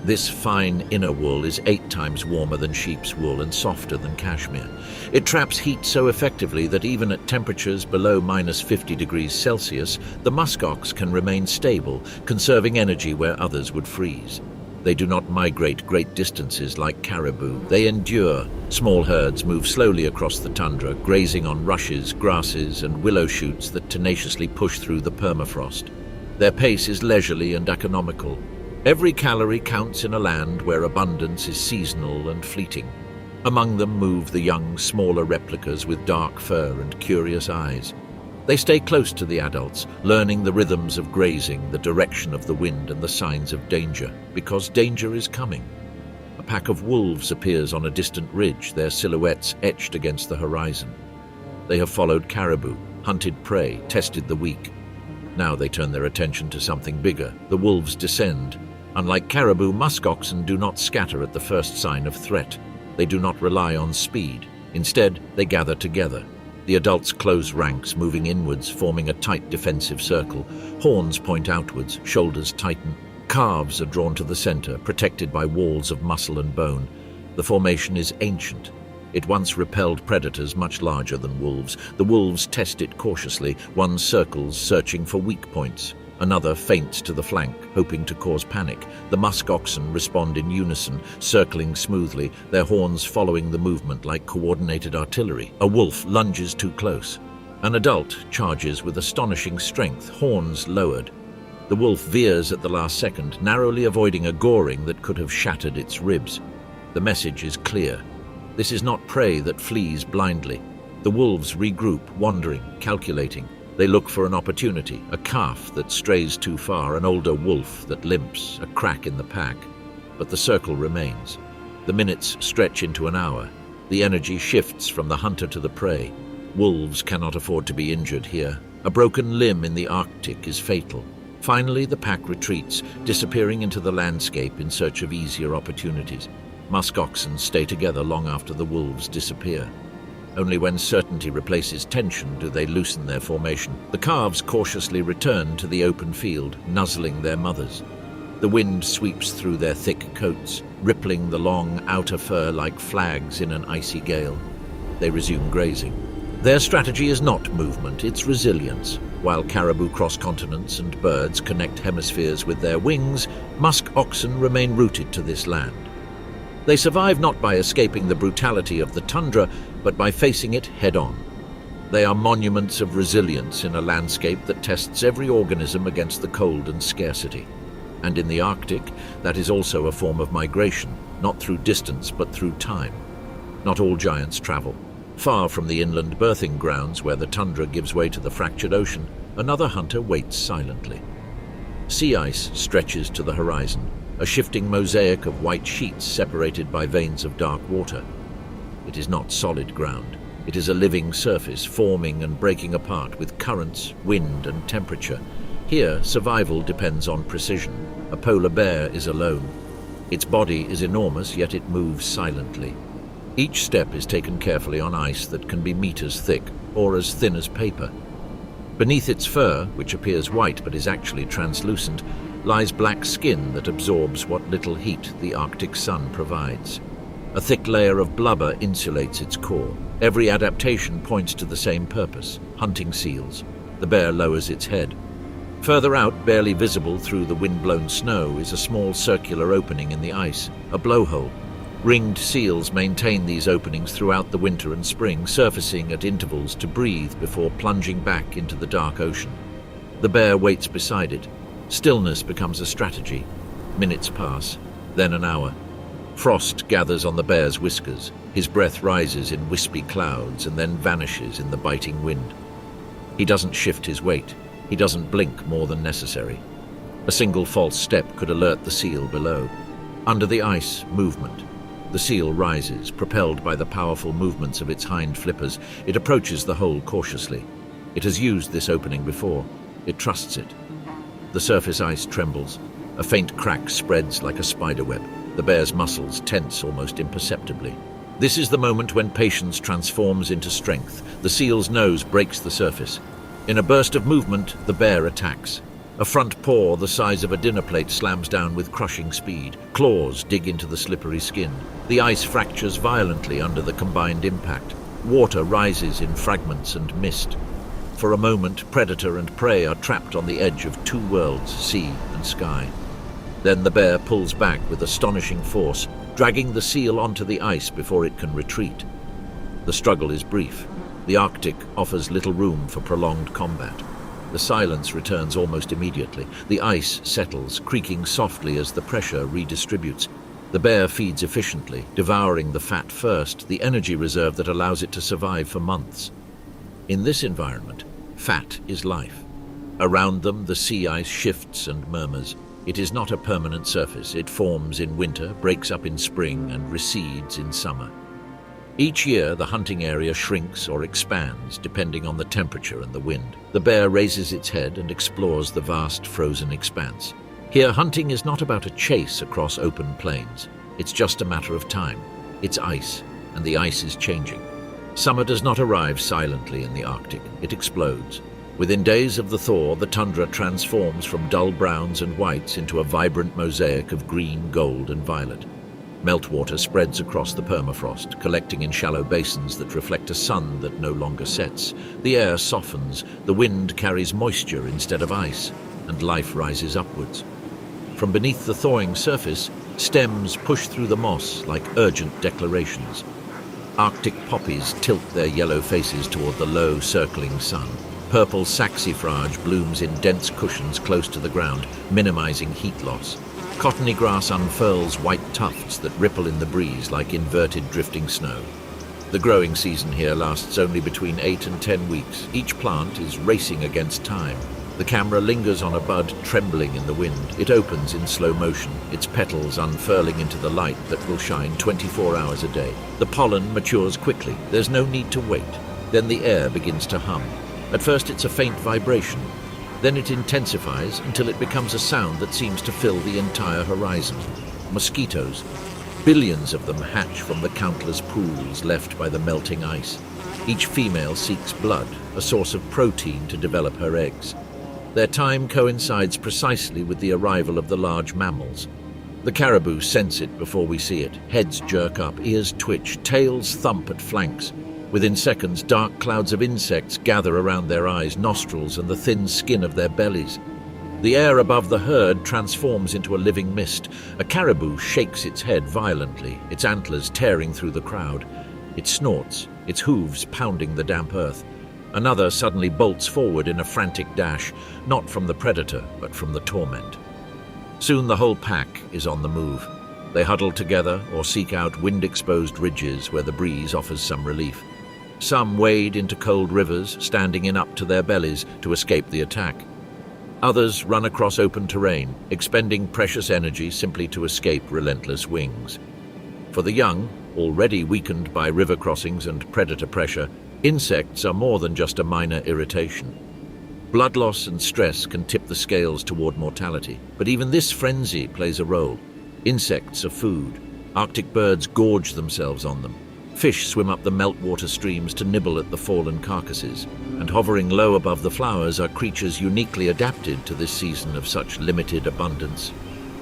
This fine inner wool is 8 times warmer than sheep's wool and softer than cashmere. It traps heat so effectively that even at temperatures below -50 degrees Celsius, the muskox can remain stable, conserving energy where others would freeze. They do not migrate great distances like caribou. They endure. Small herds move slowly across the tundra, grazing on rushes, grasses, and willow shoots that tenaciously push through the permafrost. Their pace is leisurely and economical. Every calorie counts in a land where abundance is seasonal and fleeting. Among them move the young, smaller replicas with dark fur and curious eyes. They stay close to the adults, learning the rhythms of grazing, the direction of the wind, and the signs of danger, because danger is coming. A pack of wolves appears on a distant ridge, their silhouettes etched against the horizon. They have followed caribou, hunted prey, tested the weak. Now they turn their attention to something bigger. The wolves descend. Unlike caribou, muskoxen do not scatter at the first sign of threat. They do not rely on speed. Instead, they gather together. The adults close ranks, moving inwards, forming a tight defensive circle. Horns point outwards, shoulders tighten. Calves are drawn to the center, protected by walls of muscle and bone. The formation is ancient. It once repelled predators much larger than wolves. The wolves test it cautiously. One circles, searching for weak points. Another feints to the flank, hoping to cause panic. The muskoxen respond in unison, circling smoothly, their horns following the movement like coordinated artillery. A wolf lunges too close. An adult charges with astonishing strength, horns lowered. The wolf veers at the last second, narrowly avoiding a goring that could have shattered its ribs. The message is clear. This is not prey that flees blindly. The wolves regroup, wandering, calculating. They look for an opportunity, a calf that strays too far, an older wolf that limps, a crack in the pack. But the circle remains. The minutes stretch into an hour. The energy shifts from the hunter to the prey. Wolves cannot afford to be injured here. A broken limb in the Arctic is fatal. Finally, the pack retreats, disappearing into the landscape in search of easier opportunities. Muskoxen stay together long after the wolves disappear. Only when certainty replaces tension do they loosen their formation. The calves cautiously return to the open field, nuzzling their mothers. The wind sweeps through their thick coats, rippling the long outer fur like flags in an icy gale. They resume grazing. Their strategy is not movement, it's resilience. While caribou cross continents and birds connect hemispheres with their wings, musk oxen remain rooted to this land. They survive not by escaping the brutality of the tundra, but by facing it head-on. They are monuments of resilience in a landscape that tests every organism against the cold and scarcity. And in the Arctic, that is also a form of migration, not through distance but through time. Not all giants travel. Far from the inland birthing grounds where the tundra gives way to the fractured ocean, another hunter waits silently. Sea ice stretches to the horizon, a shifting mosaic of white sheets separated by veins of dark water. It is not solid ground. It is a living surface, forming and breaking apart with currents, wind, and temperature. Here, survival depends on precision. A polar bear is alone. Its body is enormous, yet it moves silently. Each step is taken carefully on ice that can be meters thick, or as thin as paper. Beneath its fur, which appears white but is actually translucent, lies black skin that absorbs what little heat the Arctic sun provides. A thick layer of blubber insulates its core. Every adaptation points to the same purpose: hunting seals. The bear lowers its head. Further out, barely visible through the wind-blown snow, is a small circular opening in the ice, a blowhole. Ringed seals maintain these openings throughout the winter and spring, surfacing at intervals to breathe before plunging back into the dark ocean. The bear waits beside it. Stillness becomes a strategy. Minutes pass, then an hour. Frost gathers on the bear's whiskers. His breath rises in wispy clouds and then vanishes in the biting wind. He doesn't shift his weight. He doesn't blink more than necessary. A single false step could alert the seal below. Under the ice, movement. The seal rises, propelled by the powerful movements of its hind flippers. It approaches the hole cautiously. It has used this opening before. It trusts it. The surface ice trembles. A faint crack spreads like a spiderweb. The bear's muscles tense almost imperceptibly. This is the moment when patience transforms into strength. The seal's nose breaks the surface. In a burst of movement, the bear attacks. A front paw the size of a dinner plate slams down with crushing speed. Claws dig into the slippery skin. The ice fractures violently under the combined impact. Water rises in fragments and mist. For a moment, predator and prey are trapped on the edge of two worlds, sea and sky. Then the bear pulls back with astonishing force, dragging the seal onto the ice before it can retreat. The struggle is brief. The Arctic offers little room for prolonged combat. The silence returns almost immediately. The ice settles, creaking softly as the pressure redistributes. The bear feeds efficiently, devouring the fat first, the energy reserve that allows it to survive for months. In this environment, fat is life. Around them, the sea ice shifts and murmurs. It is not a permanent surface. It forms in winter, breaks up in spring, and recedes in summer. Each year, the hunting area shrinks or expands, depending on the temperature and the wind. The bear raises its head and explores the vast frozen expanse. Here, hunting is not about a chase across open plains. It's just a matter of time. It's ice, and the ice is changing. Summer does not arrive silently in the Arctic. It explodes. Within days of the thaw, the tundra transforms from dull browns and whites into a vibrant mosaic of green, gold, and violet. Meltwater spreads across the permafrost, collecting in shallow basins that reflect a sun that no longer sets. The air softens, the wind carries moisture instead of ice, and life rises upwards. From beneath the thawing surface, stems push through the moss like urgent declarations. Arctic poppies tilt their yellow faces toward the low, circling sun. Purple saxifrage blooms in dense cushions close to the ground, minimizing heat loss. Cottony grass unfurls white tufts that ripple in the breeze like inverted drifting snow. The growing season here lasts only between 8 and 10 weeks. Each plant is racing against time. The camera lingers on a bud trembling in the wind. It opens in slow motion, its petals unfurling into the light that will shine 24 hours a day. The pollen matures quickly. There's no need to wait. Then the air begins to hum. At first it's a faint vibration. Then it intensifies until it becomes a sound that seems to fill the entire horizon. Mosquitoes. Billions of them hatch from the countless pools left by the melting ice. Each female seeks blood, a source of protein to develop her eggs. Their time coincides precisely with the arrival of the large mammals. The caribou sense it before we see it. Heads jerk up, ears twitch, tails thump at flanks. Within seconds, dark clouds of insects gather around their eyes, nostrils, and the thin skin of their bellies. The air above the herd transforms into a living mist. A caribou shakes its head violently, its antlers tearing through the crowd. It snorts, its hooves pounding the damp earth. Another suddenly bolts forward in a frantic dash, not from the predator, but from the torment. Soon the whole pack is on the move. They huddle together or seek out wind-exposed ridges where the breeze offers some relief. Some wade into cold rivers, standing in up to their bellies to escape the attack. Others run across open terrain, expending precious energy simply to escape relentless wings. For the young, already weakened by river crossings and predator pressure, insects are more than just a minor irritation. Blood loss and stress can tip the scales toward mortality, but even this frenzy plays a role. Insects are food. Arctic birds gorge themselves on them. Fish swim up the meltwater streams to nibble at the fallen carcasses, and hovering low above the flowers are creatures uniquely adapted to this season of such limited abundance.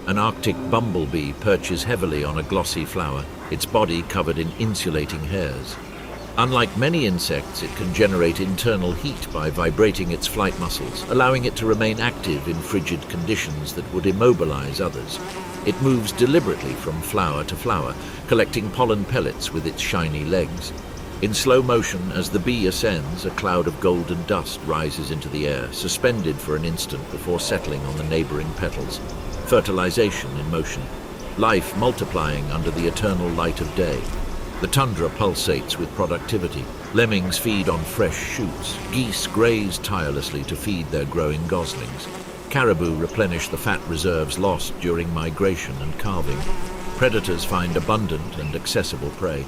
An Arctic bumblebee perches heavily on a glossy flower, its body covered in insulating hairs. Unlike many insects, it can generate internal heat by vibrating its flight muscles, allowing it to remain active in frigid conditions that would immobilize others. It moves deliberately from flower to flower, collecting pollen pellets with its shiny legs. In slow motion, as the bee ascends, a cloud of golden dust rises into the air, suspended for an instant before settling on the neighboring petals. Fertilization in motion. Life multiplying under the eternal light of day. The tundra pulsates with productivity. Lemmings feed on fresh shoots. Geese graze tirelessly to feed their growing goslings. Caribou replenish the fat reserves lost during migration and calving. Predators find abundant and accessible prey.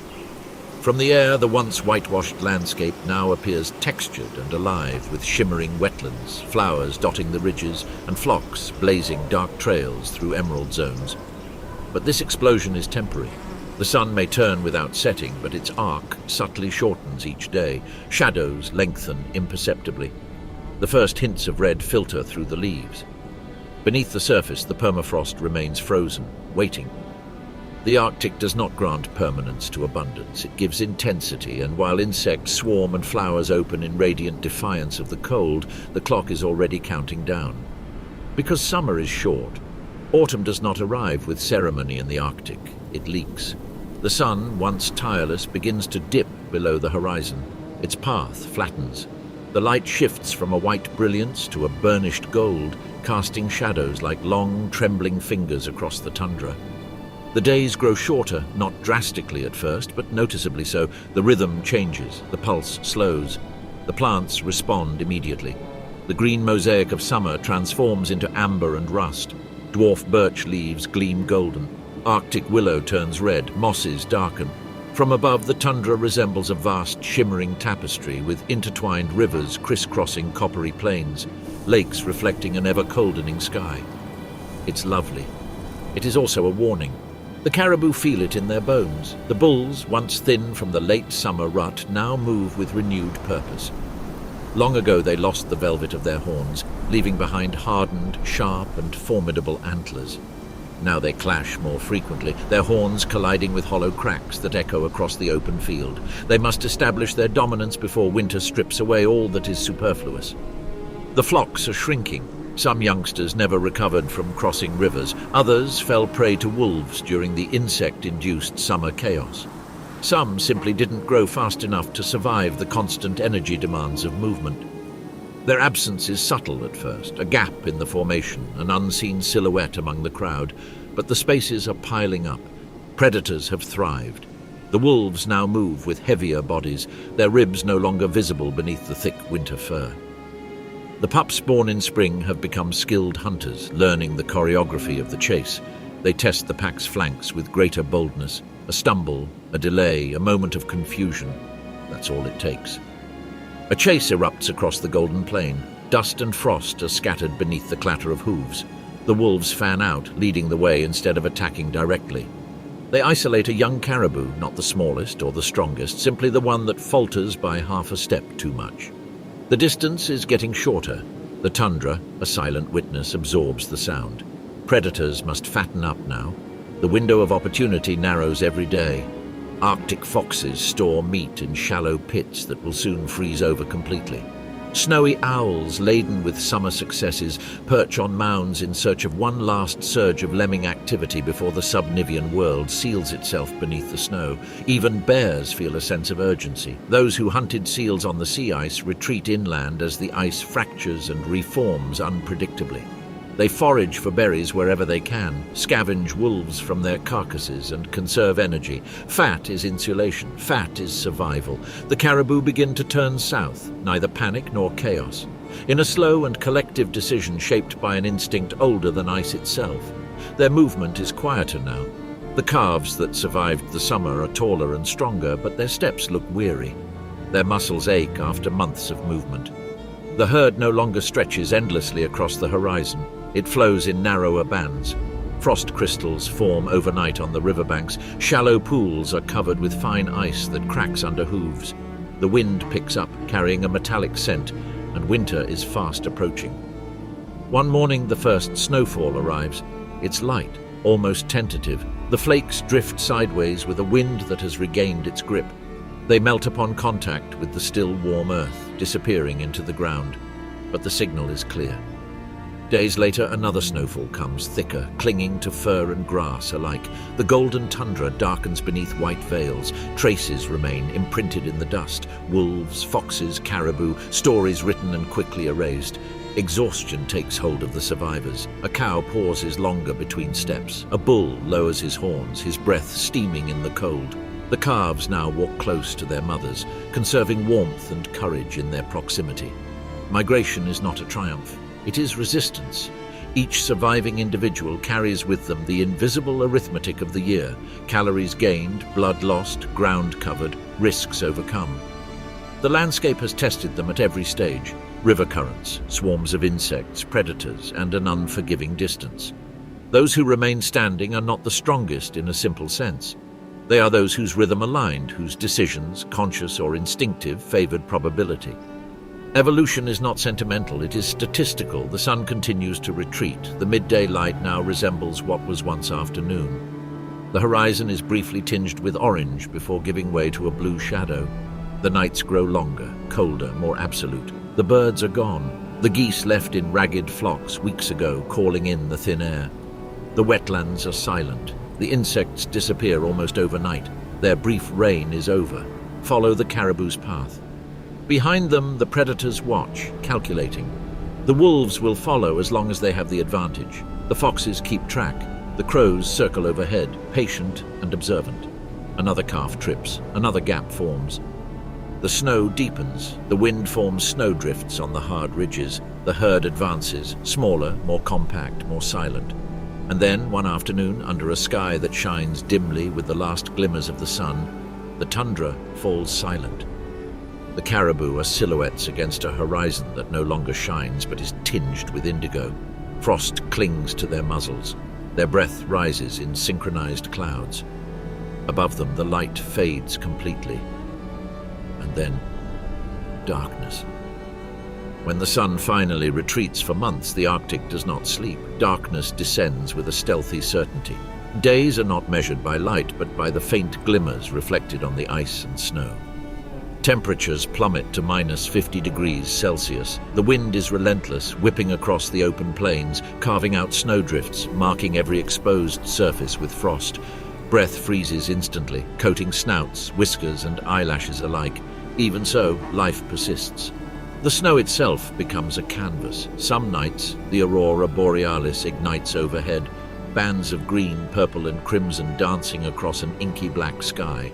From the air, the once whitewashed landscape now appears textured and alive, with shimmering wetlands, flowers dotting the ridges, and flocks blazing dark trails through emerald zones. But this explosion is temporary. The sun may turn without setting, but its arc subtly shortens each day. Shadows lengthen imperceptibly. The first hints of red filter through the leaves. Beneath the surface, the permafrost remains frozen, waiting. The Arctic does not grant permanence to abundance. It gives intensity, and while insects swarm and flowers open in radiant defiance of the cold, the clock is already counting down. Because summer is short, autumn does not arrive with ceremony in the Arctic. It leaks. The sun, once tireless, begins to dip below the horizon. Its path flattens. The light shifts from a white brilliance to a burnished gold, casting shadows like long, trembling fingers across the tundra. The days grow shorter, not drastically at first, but noticeably so. The rhythm changes, the pulse slows. The plants respond immediately. The green mosaic of summer transforms into amber and rust. Dwarf birch leaves gleam golden. Arctic willow turns red, mosses darken. From above, the tundra resembles a vast shimmering tapestry with intertwined rivers crisscrossing coppery plains, lakes reflecting an ever-coldening sky. It's lovely. It is also a warning. The caribou feel it in their bones. The bulls, once thin from the late summer rut, now move with renewed purpose. Long ago they lost the velvet of their horns, leaving behind hardened, sharp and formidable antlers. Now they clash more frequently, their horns colliding with hollow cracks that echo across the open field. They must establish their dominance before winter strips away all that is superfluous. The flocks are shrinking. Some youngsters never recovered from crossing rivers. Others fell prey to wolves during the insect-induced summer chaos. Some simply didn't grow fast enough to survive the constant energy demands of movement. Their absence is subtle at first, a gap in the formation, an unseen silhouette among the crowd, but the spaces are piling up. Predators have thrived. The wolves now move with heavier bodies, their ribs no longer visible beneath the thick winter fur. The pups born in spring have become skilled hunters, learning the choreography of the chase. They test the pack's flanks with greater boldness. A stumble, a delay, a moment of confusion. That's all it takes. A chase erupts across the golden plain. Dust and frost are scattered beneath the clatter of hooves. The wolves fan out, leading the way instead of attacking directly. They isolate a young caribou, not the smallest or the strongest, simply the one that falters by half a step too much. The distance is getting shorter. The tundra, a silent witness, absorbs the sound. Predators must fatten up now. The window of opportunity narrows every day. Arctic foxes store meat in shallow pits that will soon freeze over completely. Snowy owls, laden with summer successes, perch on mounds in search of one last surge of lemming activity before the sub-Nivian world seals itself beneath the snow. Even bears feel a sense of urgency. Those who hunted seals on the sea ice retreat inland as the ice fractures and reforms unpredictably. They forage for berries wherever they can, scavenge wolves from their carcasses and conserve energy. Fat is insulation, fat is survival. The caribou begin to turn south, neither panic nor chaos. In a slow and collective decision shaped by an instinct older than ice itself. Their movement is quieter now. The calves that survived the summer are taller and stronger, but their steps look weary. Their muscles ache after months of movement. The herd no longer stretches endlessly across the horizon. It flows in narrower bands. Frost crystals form overnight on the riverbanks. Shallow pools are covered with fine ice that cracks under hooves. The wind picks up, carrying a metallic scent, and winter is fast approaching. One morning, the first snowfall arrives. It's light, almost tentative. The flakes drift sideways with a wind that has regained its grip. They melt upon contact with the still warm earth, disappearing into the ground. But the signal is clear. Days later, another snowfall comes, thicker, clinging to fur and grass alike. The golden tundra darkens beneath white veils. Traces remain imprinted in the dust. Wolves, foxes, caribou, stories written and quickly erased. Exhaustion takes hold of the survivors. A cow pauses longer between steps. A bull lowers his horns, his breath steaming in the cold. The calves now walk close to their mothers, conserving warmth and courage in their proximity. Migration is not a triumph. It is resistance. Each surviving individual carries with them the invisible arithmetic of the year: calories gained, blood lost, ground covered, risks overcome. The landscape has tested them at every stage: river currents, swarms of insects, predators, and an unforgiving distance. Those who remain standing are not the strongest in a simple sense. They are those whose rhythm aligned, whose decisions, conscious or instinctive, favored probability. Evolution is not sentimental, it is statistical. The sun continues to retreat. The midday light now resembles what was once afternoon. The horizon is briefly tinged with orange before giving way to a blue shadow. The nights grow longer, colder, more absolute. The birds are gone. The geese left in ragged flocks weeks ago, calling in the thin air. The wetlands are silent. The insects disappear almost overnight. Their brief reign is over. Follow the caribou's path. Behind them, the predators watch, calculating. The wolves will follow as long as they have the advantage. The foxes keep track. The crows circle overhead, patient and observant. Another calf trips. Another gap forms. The snow deepens. The wind forms snowdrifts on the hard ridges. The herd advances, smaller, more compact, more silent. And then, one afternoon, under a sky that shines dimly with the last glimmers of the sun, the tundra falls silent. The caribou are silhouettes against a horizon that no longer shines but is tinged with indigo. Frost clings to their muzzles. Their breath rises in synchronized clouds. Above them, the light fades completely. And then, darkness. When the sun finally retreats for months, the Arctic does not sleep. Darkness descends with a stealthy certainty. Days are not measured by light, but by the faint glimmers reflected on the ice and snow. Temperatures plummet to -50 degrees Celsius. The wind is relentless, whipping across the open plains, carving out snowdrifts, marking every exposed surface with frost. Breath freezes instantly, coating snouts, whiskers, and eyelashes alike. Even so, life persists. The snow itself becomes a canvas. Some nights, the aurora borealis ignites overhead, bands of green, purple, and crimson dancing across an inky black sky.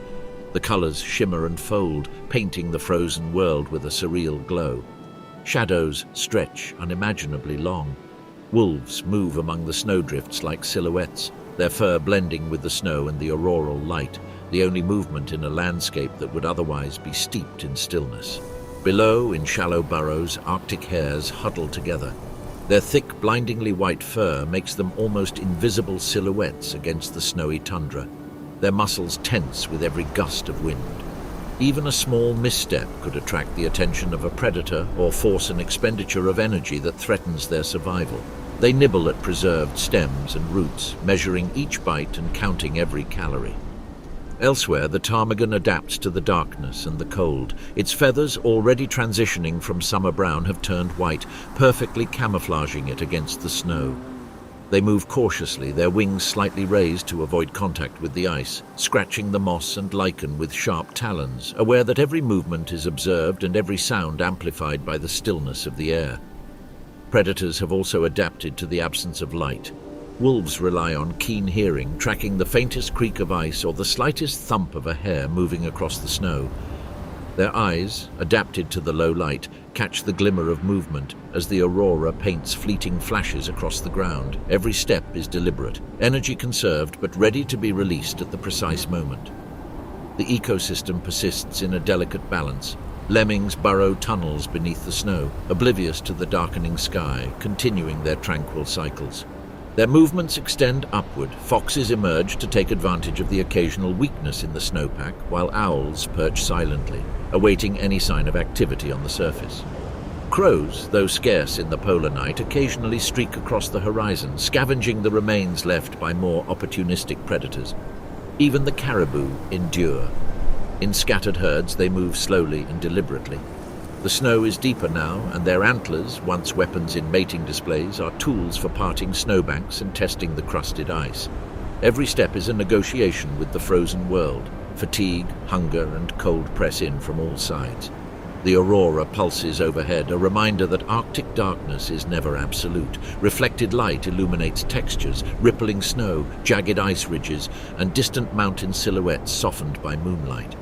The colors shimmer and fold, painting the frozen world with a surreal glow. Shadows stretch unimaginably long. Wolves move among the snowdrifts like silhouettes, their fur blending with the snow and the auroral light, the only movement in a landscape that would otherwise be steeped in stillness. Below, in shallow burrows, Arctic hares huddle together. Their thick, blindingly white fur makes them almost invisible silhouettes against the snowy tundra. Their muscles tense with every gust of wind. Even a small misstep could attract the attention of a predator or force an expenditure of energy that threatens their survival. They nibble at preserved stems and roots, measuring each bite and counting every calorie. Elsewhere, the ptarmigan adapts to the darkness and the cold. Its feathers, already transitioning from summer brown, have turned white, perfectly camouflaging it against the snow. They move cautiously, their wings slightly raised to avoid contact with the ice, scratching the moss and lichen with sharp talons, aware that every movement is observed and every sound amplified by the stillness of the air. Predators have also adapted to the absence of light. Wolves rely on keen hearing, tracking the faintest creak of ice or the slightest thump of a hare moving across the snow. Their eyes, adapted to the low light, catch the glimmer of movement as the aurora paints fleeting flashes across the ground. Every step is deliberate, energy conserved but ready to be released at the precise moment. The ecosystem persists in a delicate balance. Lemmings burrow tunnels beneath the snow, oblivious to the darkening sky, continuing their tranquil cycles. Their movements extend upward. Foxes emerge to take advantage of the occasional weakness in the snowpack, while owls perch silently, awaiting any sign of activity on the surface. Crows, though scarce in the polar night, occasionally streak across the horizon, scavenging the remains left by more opportunistic predators. Even the caribou endure. In scattered herds, they move slowly and deliberately. The snow is deeper now, and their antlers, once weapons in mating displays, are tools for parting snowbanks and testing the crusted ice. Every step is a negotiation with the frozen world. Fatigue, hunger, and cold press in from all sides. The aurora pulses overhead, a reminder that Arctic darkness is never absolute. Reflected light illuminates textures, rippling snow, jagged ice ridges, and distant mountain silhouettes softened by moonlight.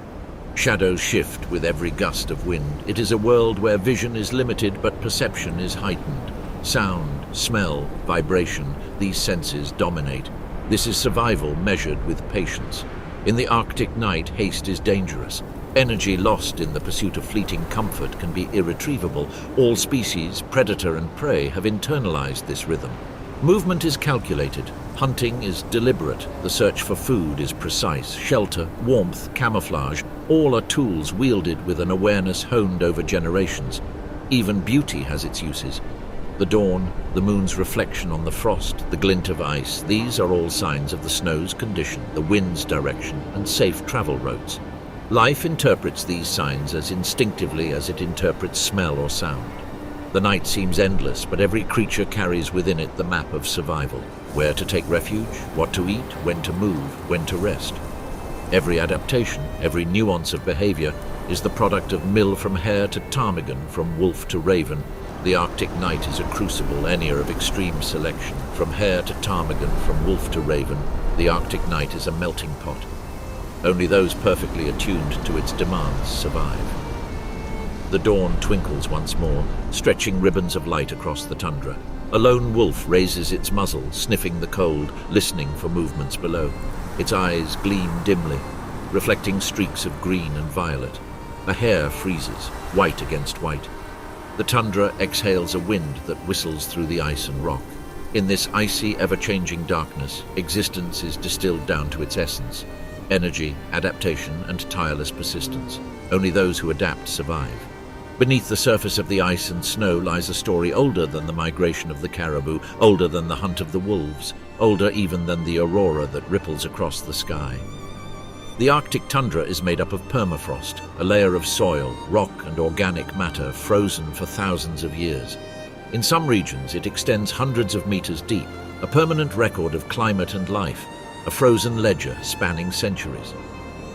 Shadows shift with every gust of wind. It is a world where vision is limited but perception is heightened. Sound, smell, vibration, these senses dominate. This is survival measured with patience. In the Arctic night, haste is dangerous. Energy lost in the pursuit of fleeting comfort can be irretrievable. All species, predator and prey, have internalized this rhythm. Movement is calculated. Hunting is deliberate. The search for food is precise. Shelter, warmth, camouflage, all are tools wielded with an awareness honed over generations. Even beauty has its uses. The dawn, the moon's reflection on the frost, the glint of ice, these are all signs of the snow's condition, the wind's direction, and safe travel roads. Life interprets these signs as instinctively as it interprets smell or sound. The night seems endless, but every creature carries within it the map of survival. Where to take refuge, what to eat, when to move, when to rest. Every adaptation, every nuance of behavior is the product of mill from hare to ptarmigan, from wolf to raven. The Arctic night is a crucible, Enya of extreme selection. From hare to ptarmigan, from wolf to raven, the Arctic night is a melting pot. Only those perfectly attuned to its demands survive. The dawn twinkles once more, stretching ribbons of light across the tundra. A lone wolf raises its muzzle, sniffing the cold, listening for movements below. Its eyes gleam dimly, reflecting streaks of green and violet. A hare freezes, white against white. The tundra exhales a wind that whistles through the ice and rock. In this icy, ever-changing darkness, existence is distilled down to its essence. Energy, adaptation, and tireless persistence. Only those who adapt survive. Beneath the surface of the ice and snow lies a story older than the migration of the caribou, older than the hunt of the wolves, older even than the aurora that ripples across the sky. The Arctic tundra is made up of permafrost, a layer of soil, rock, and organic matter frozen for thousands of years. In some regions, it extends hundreds of meters deep, a permanent record of climate and life, a frozen ledger spanning centuries.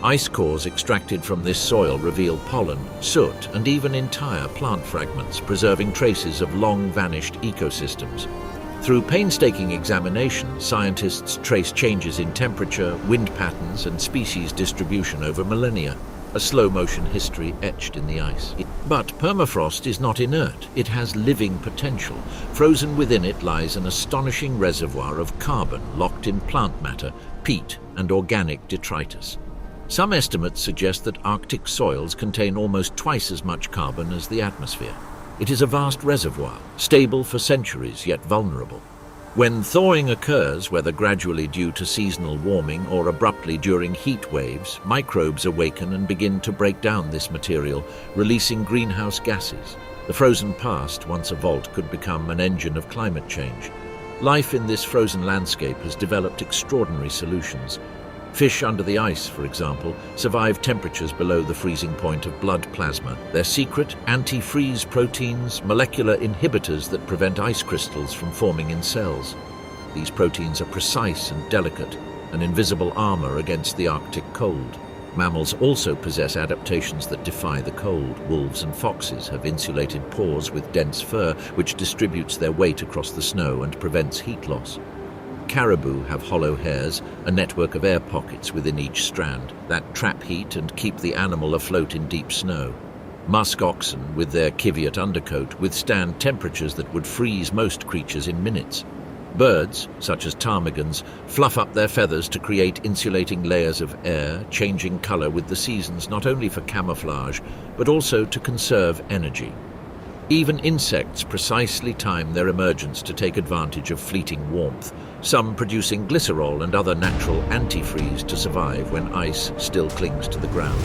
Ice cores extracted from this soil reveal pollen, soot, and even entire plant fragments, preserving traces of long-vanished ecosystems. Through painstaking examination, scientists trace changes in temperature, wind patterns, and species distribution over millennia, a slow-motion history etched in the ice. But permafrost is not inert. It has living potential. Frozen within it lies an astonishing reservoir of carbon locked in plant matter, peat, and organic detritus. Some estimates suggest that Arctic soils contain almost twice as much carbon as the atmosphere. It is a vast reservoir, stable for centuries yet vulnerable. When thawing occurs, whether gradually due to seasonal warming or abruptly during heat waves, microbes awaken and begin to break down this material, releasing greenhouse gases. The frozen past, once a vault, could become an engine of climate change. Life in this frozen landscape has developed extraordinary solutions. Fish under the ice, for example, survive temperatures below the freezing point of blood plasma. Their secret, anti-freeze proteins, molecular inhibitors that prevent ice crystals from forming in cells. These proteins are precise and delicate, an invisible armor against the Arctic cold. Mammals also possess adaptations that defy the cold. Wolves and foxes have insulated paws with dense fur, which distributes their weight across the snow and prevents heat loss. Caribou have hollow hairs, a network of air pockets within each strand that trap heat and keep the animal afloat in deep snow. Musk oxen, with their kiviot undercoat, withstand temperatures that would freeze most creatures in minutes. Birds, such as ptarmigans, fluff up their feathers to create insulating layers of air, changing color with the seasons not only for camouflage, but also to conserve energy. Even insects precisely time their emergence to take advantage of fleeting warmth, some producing glycerol and other natural antifreeze to survive when ice still clings to the ground.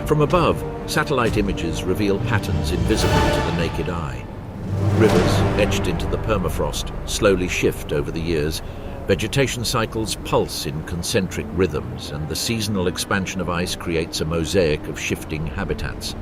From above, satellite images reveal patterns invisible to the naked eye. Rivers, etched into the permafrost, slowly shift over the years. Vegetation cycles pulse in concentric rhythms, and the seasonal expansion of ice creates a mosaic of shifting habitats.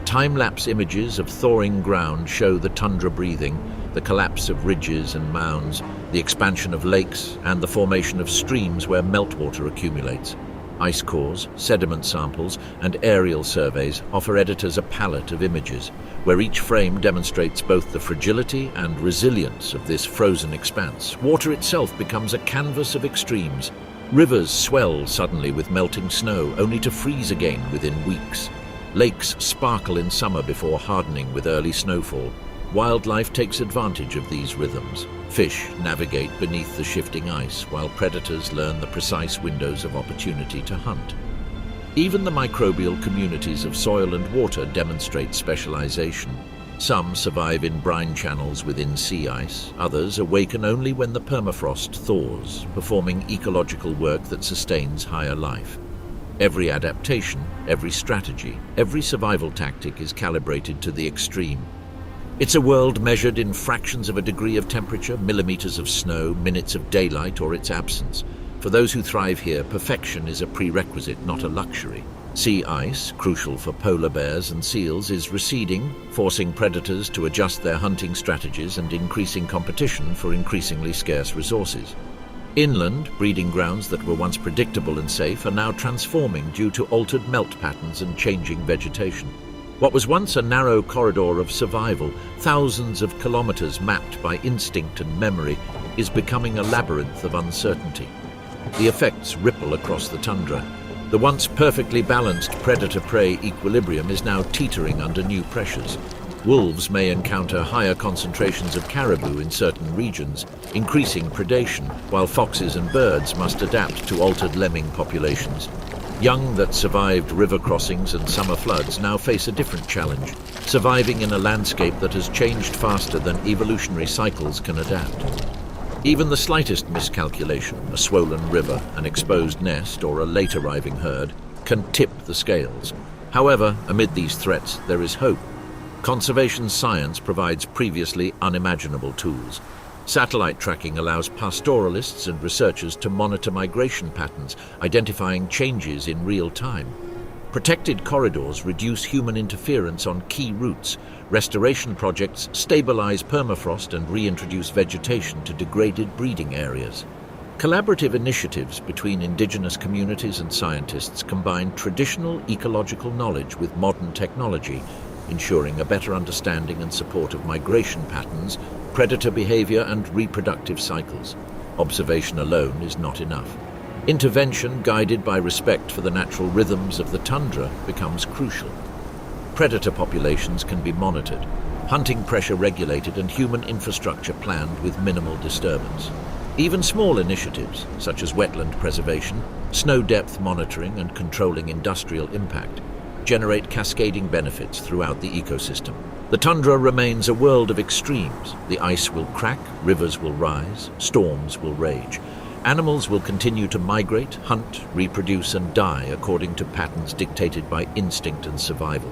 Time-lapse images of thawing ground show the tundra breathing, the collapse of ridges and mounds, the expansion of lakes, and the formation of streams where meltwater accumulates. Ice cores, sediment samples, and aerial surveys offer editors a palette of images, where each frame demonstrates both the fragility and resilience of this frozen expanse. Water itself becomes a canvas of extremes. Rivers swell suddenly with melting snow, only to freeze again within weeks. Lakes sparkle in summer before hardening with early snowfall. Wildlife takes advantage of these rhythms. Fish navigate beneath the shifting ice, while predators learn the precise windows of opportunity to hunt. Even the microbial communities of soil and water demonstrate specialization. Some survive in brine channels within sea ice, others awaken only when the permafrost thaws, performing ecological work that sustains higher life. Every adaptation, every strategy, every survival tactic is calibrated to the extreme. It's a world measured in fractions of a degree of temperature, millimeters of snow, minutes of daylight, or its absence. For those who thrive here, perfection is a prerequisite, not a luxury. Sea ice, crucial for polar bears and seals, is receding, forcing predators to adjust their hunting strategies and increasing competition for increasingly scarce resources. Inland, breeding grounds that were once predictable and safe are now transforming due to altered melt patterns and changing vegetation. What was once a narrow corridor of survival, thousands of kilometers mapped by instinct and memory, is becoming a labyrinth of uncertainty. The effects ripple across the tundra. The once perfectly balanced predator-prey equilibrium is now teetering under new pressures. Wolves may encounter higher concentrations of caribou in certain regions, increasing predation, while foxes and birds must adapt to altered lemming populations. Young that survived river crossings and summer floods now face a different challenge, surviving in a landscape that has changed faster than evolutionary cycles can adapt. Even the slightest miscalculation, a swollen river, an exposed nest, or a late arriving herd, can tip the scales. However, amid these threats, there is hope. Conservation science provides previously unimaginable tools. Satellite tracking allows pastoralists and researchers to monitor migration patterns, identifying changes in real time. Protected corridors reduce human interference on key routes. Restoration projects stabilize permafrost and reintroduce vegetation to degraded breeding areas. Collaborative initiatives between indigenous communities and scientists combine traditional ecological knowledge with modern technology, ensuring a better understanding and support of migration patterns, predator behavior, and reproductive cycles. Observation alone is not enough. Intervention, guided by respect for the natural rhythms of the tundra, becomes crucial. Predator populations can be monitored, hunting pressure regulated, and human infrastructure planned with minimal disturbance. Even small initiatives, such as wetland preservation, snow depth monitoring, and controlling industrial impact, generate cascading benefits throughout the ecosystem. The tundra remains a world of extremes. The ice will crack, rivers will rise, storms will rage. Animals will continue to migrate, hunt, reproduce, and die according to patterns dictated by instinct and survival.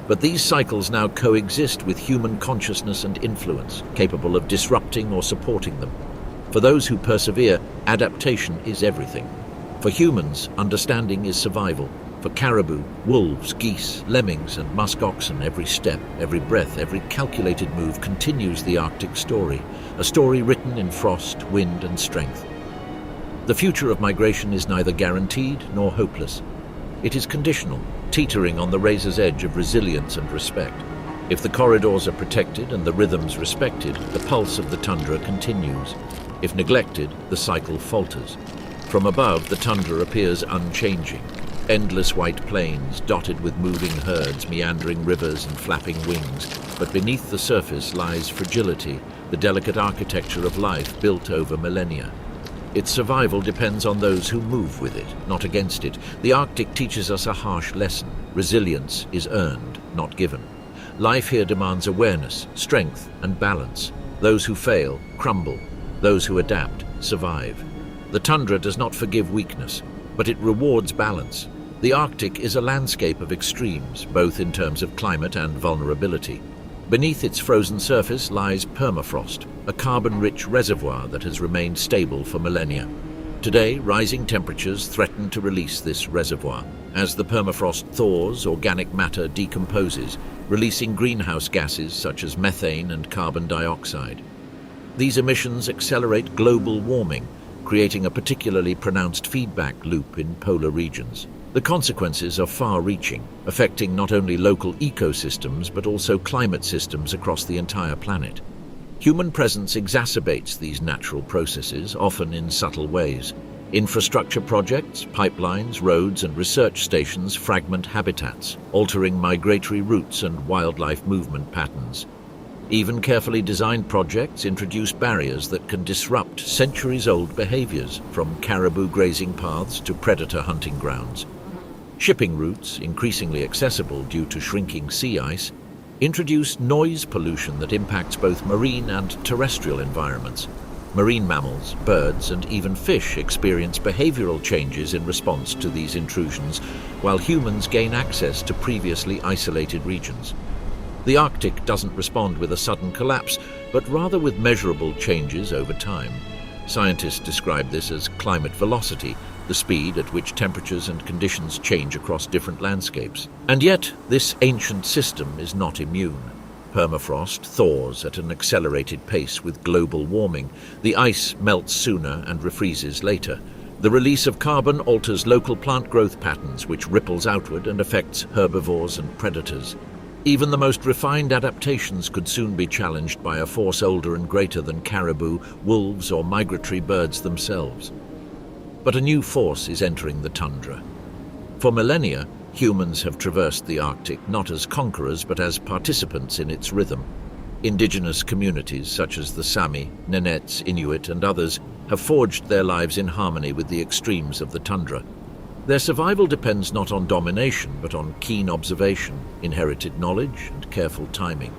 But these cycles now coexist with human consciousness and influence, capable of disrupting or supporting them. For those who persevere, adaptation is everything. For humans, understanding is survival. For caribou, wolves, geese, lemmings, and musk oxen, every step, every breath, every calculated move continues the Arctic story, a story written in frost, wind, and strength. The future of migration is neither guaranteed nor hopeless. It is conditional, teetering on the razor's edge of resilience and respect. If the corridors are protected and the rhythms respected, the pulse of the tundra continues. If neglected, the cycle falters. From above, the tundra appears unchanging. Endless white plains, dotted with moving herds, meandering rivers, and flapping wings. But beneath the surface lies fragility, the delicate architecture of life built over millennia. Its survival depends on those who move with it, not against it. The Arctic teaches us a harsh lesson. Resilience is earned, not given. Life here demands awareness, strength, and balance. Those who fail, crumble. Those who adapt, survive. The tundra does not forgive weakness, but it rewards balance. The Arctic is a landscape of extremes, both in terms of climate and vulnerability. Beneath its frozen surface lies permafrost, a carbon-rich reservoir that has remained stable for millennia. Today, rising temperatures threaten to release this reservoir. As the permafrost thaws, organic matter decomposes, releasing greenhouse gases such as methane and carbon dioxide. These emissions accelerate global warming, creating a particularly pronounced feedback loop in polar regions. The consequences are far-reaching, affecting not only local ecosystems but also climate systems across the entire planet. Human presence exacerbates these natural processes, often in subtle ways. Infrastructure projects, pipelines, roads, and research stations fragment habitats, altering migratory routes and wildlife movement patterns. Even carefully designed projects introduce barriers that can disrupt centuries-old behaviors, from caribou grazing paths to predator hunting grounds. Shipping routes, increasingly accessible due to shrinking sea ice, introduce noise pollution that impacts both marine and terrestrial environments. Marine mammals, birds, and even fish experience behavioral changes in response to these intrusions, while humans gain access to previously isolated regions. The Arctic doesn't respond with a sudden collapse, but rather with measurable changes over time. Scientists describe this as climate velocity, the speed at which temperatures and conditions change across different landscapes. And yet, this ancient system is not immune. Permafrost thaws at an accelerated pace with global warming. The ice melts sooner and refreezes later. The release of carbon alters local plant growth patterns, which ripples outward and affects herbivores and predators. Even the most refined adaptations could soon be challenged by a force older and greater than caribou, wolves, or migratory birds themselves. But a new force is entering the tundra. For millennia, humans have traversed the Arctic not as conquerors but as participants in its rhythm. Indigenous communities such as the Sami, Nenets, Inuit, and others have forged their lives in harmony with the extremes of the tundra. Their survival depends not on domination but on keen observation, inherited knowledge, and careful timing.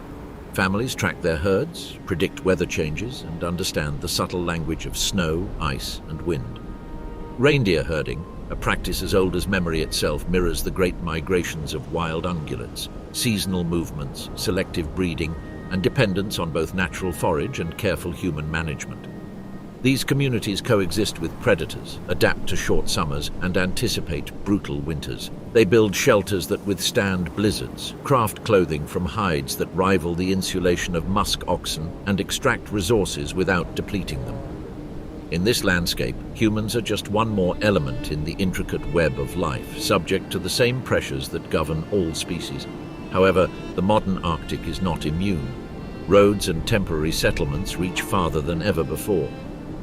Families track their herds, predict weather changes, and understand the subtle language of snow, ice, and wind. Reindeer herding, a practice as old as memory itself, mirrors the great migrations of wild ungulates, seasonal movements, selective breeding, and dependence on both natural forage and careful human management. These communities coexist with predators, adapt to short summers, and anticipate brutal winters. They build shelters that withstand blizzards, craft clothing from hides that rival the insulation of musk oxen, and extract resources without depleting them. In this landscape, humans are just one more element in the intricate web of life, subject to the same pressures that govern all species. However, the modern Arctic is not immune. Roads and temporary settlements reach farther than ever before.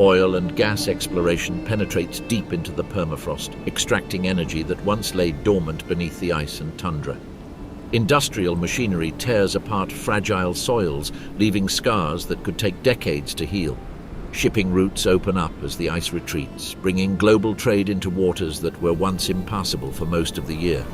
Oil and gas exploration penetrates deep into the permafrost, extracting energy that once lay dormant beneath the ice and tundra. Industrial machinery tears apart fragile soils, leaving scars that could take decades to heal. Shipping routes open up as the ice retreats, bringing global trade into waters that were once impassable for most of the year.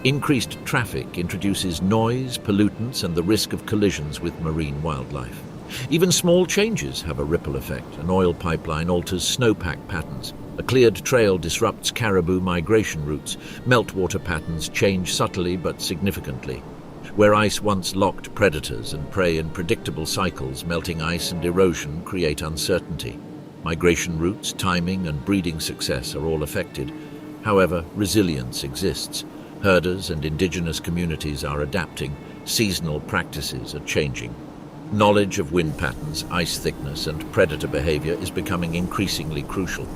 Increased traffic introduces noise, pollutants, and the risk of collisions with marine wildlife. Even small changes have a ripple effect. An oil pipeline alters snowpack patterns. A cleared trail disrupts caribou migration routes. Meltwater patterns change subtly but significantly. Where ice once locked predators and prey in predictable cycles, melting ice and erosion create uncertainty. Migration routes, timing, and breeding success are all affected. However, resilience exists. Herders and indigenous communities are adapting. Seasonal practices are changing. Knowledge of wind patterns, ice thickness, and predator behavior is becoming increasingly crucial.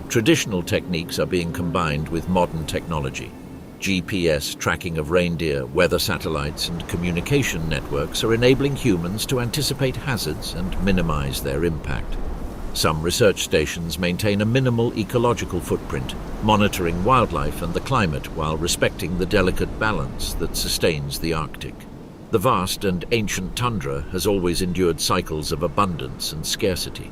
Traditional techniques are being combined with modern technology. GPS tracking of reindeer, weather satellites, and communication networks are enabling humans to anticipate hazards and minimize their impact. Some research stations maintain a minimal ecological footprint, monitoring wildlife and the climate while respecting the delicate balance that sustains the Arctic. The vast and ancient tundra has always endured cycles of abundance and scarcity.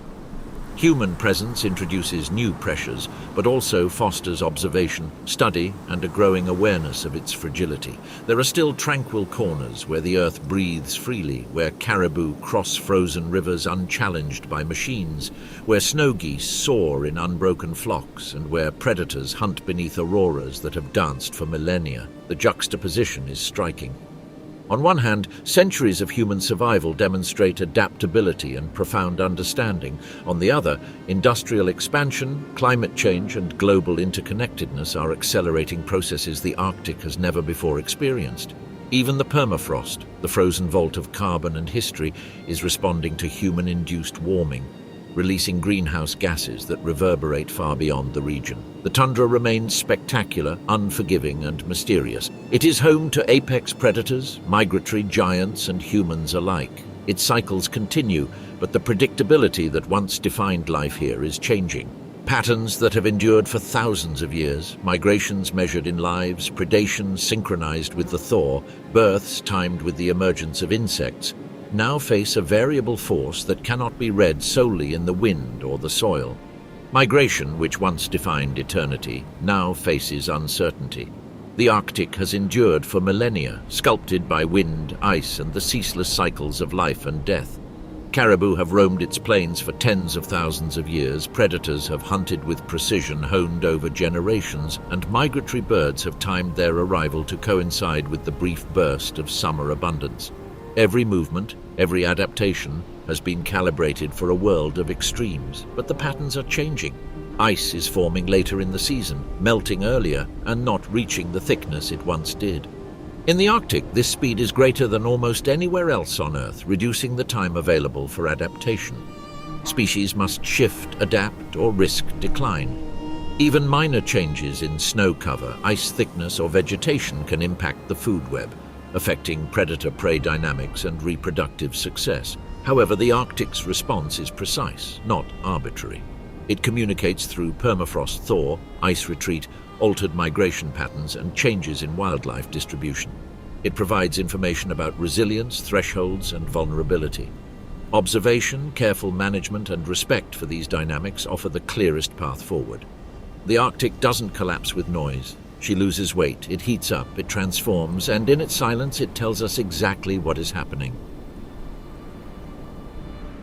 Human presence introduces new pressures, but also fosters observation, study, and a growing awareness of its fragility. There are still tranquil corners where the earth breathes freely, where caribou cross frozen rivers unchallenged by machines, where snow geese soar in unbroken flocks, and where predators hunt beneath auroras that have danced for millennia. The juxtaposition is striking. On one hand, centuries of human survival demonstrate adaptability and profound understanding. On the other, industrial expansion, climate change, and global interconnectedness are accelerating processes the Arctic has never before experienced. Even the permafrost, the frozen vault of carbon and history, is responding to human-induced warming, releasing greenhouse gases that reverberate far beyond the region. The tundra remains spectacular, unforgiving, and mysterious. It is home to apex predators, migratory giants, and humans alike. Its cycles continue, but the predictability that once defined life here is changing. Patterns that have endured for thousands of years, migrations measured in lives, predation synchronized with the thaw, births timed with the emergence of insects, now face a variable force that cannot be read solely in the wind or the soil. Migration, which once defined eternity, now faces uncertainty. The Arctic has endured for millennia, sculpted by wind, ice, and the ceaseless cycles of life and death. Caribou have roamed its plains for tens of thousands of years, predators have hunted with precision honed over generations, and migratory birds have timed their arrival to coincide with the brief burst of summer abundance. Every movement, every adaptation, has been calibrated for a world of extremes, but the patterns are changing. Ice is forming later in the season, melting earlier, and not reaching the thickness it once did. In the Arctic, this speed is greater than almost anywhere else on Earth, reducing the time available for adaptation. Species must shift, adapt, or risk decline. Even minor changes in snow cover, ice thickness, or vegetation can impact the food web, affecting predator-prey dynamics and reproductive success. However, the Arctic's response is precise, not arbitrary. It communicates through permafrost thaw, ice retreat, altered migration patterns, and changes in wildlife distribution. It provides information about resilience, thresholds, and vulnerability. Observation, careful management, and respect for these dynamics offer the clearest path forward. The Arctic doesn't collapse with noise. She loses weight, it heats up, it transforms, and in its silence it tells us exactly what is happening.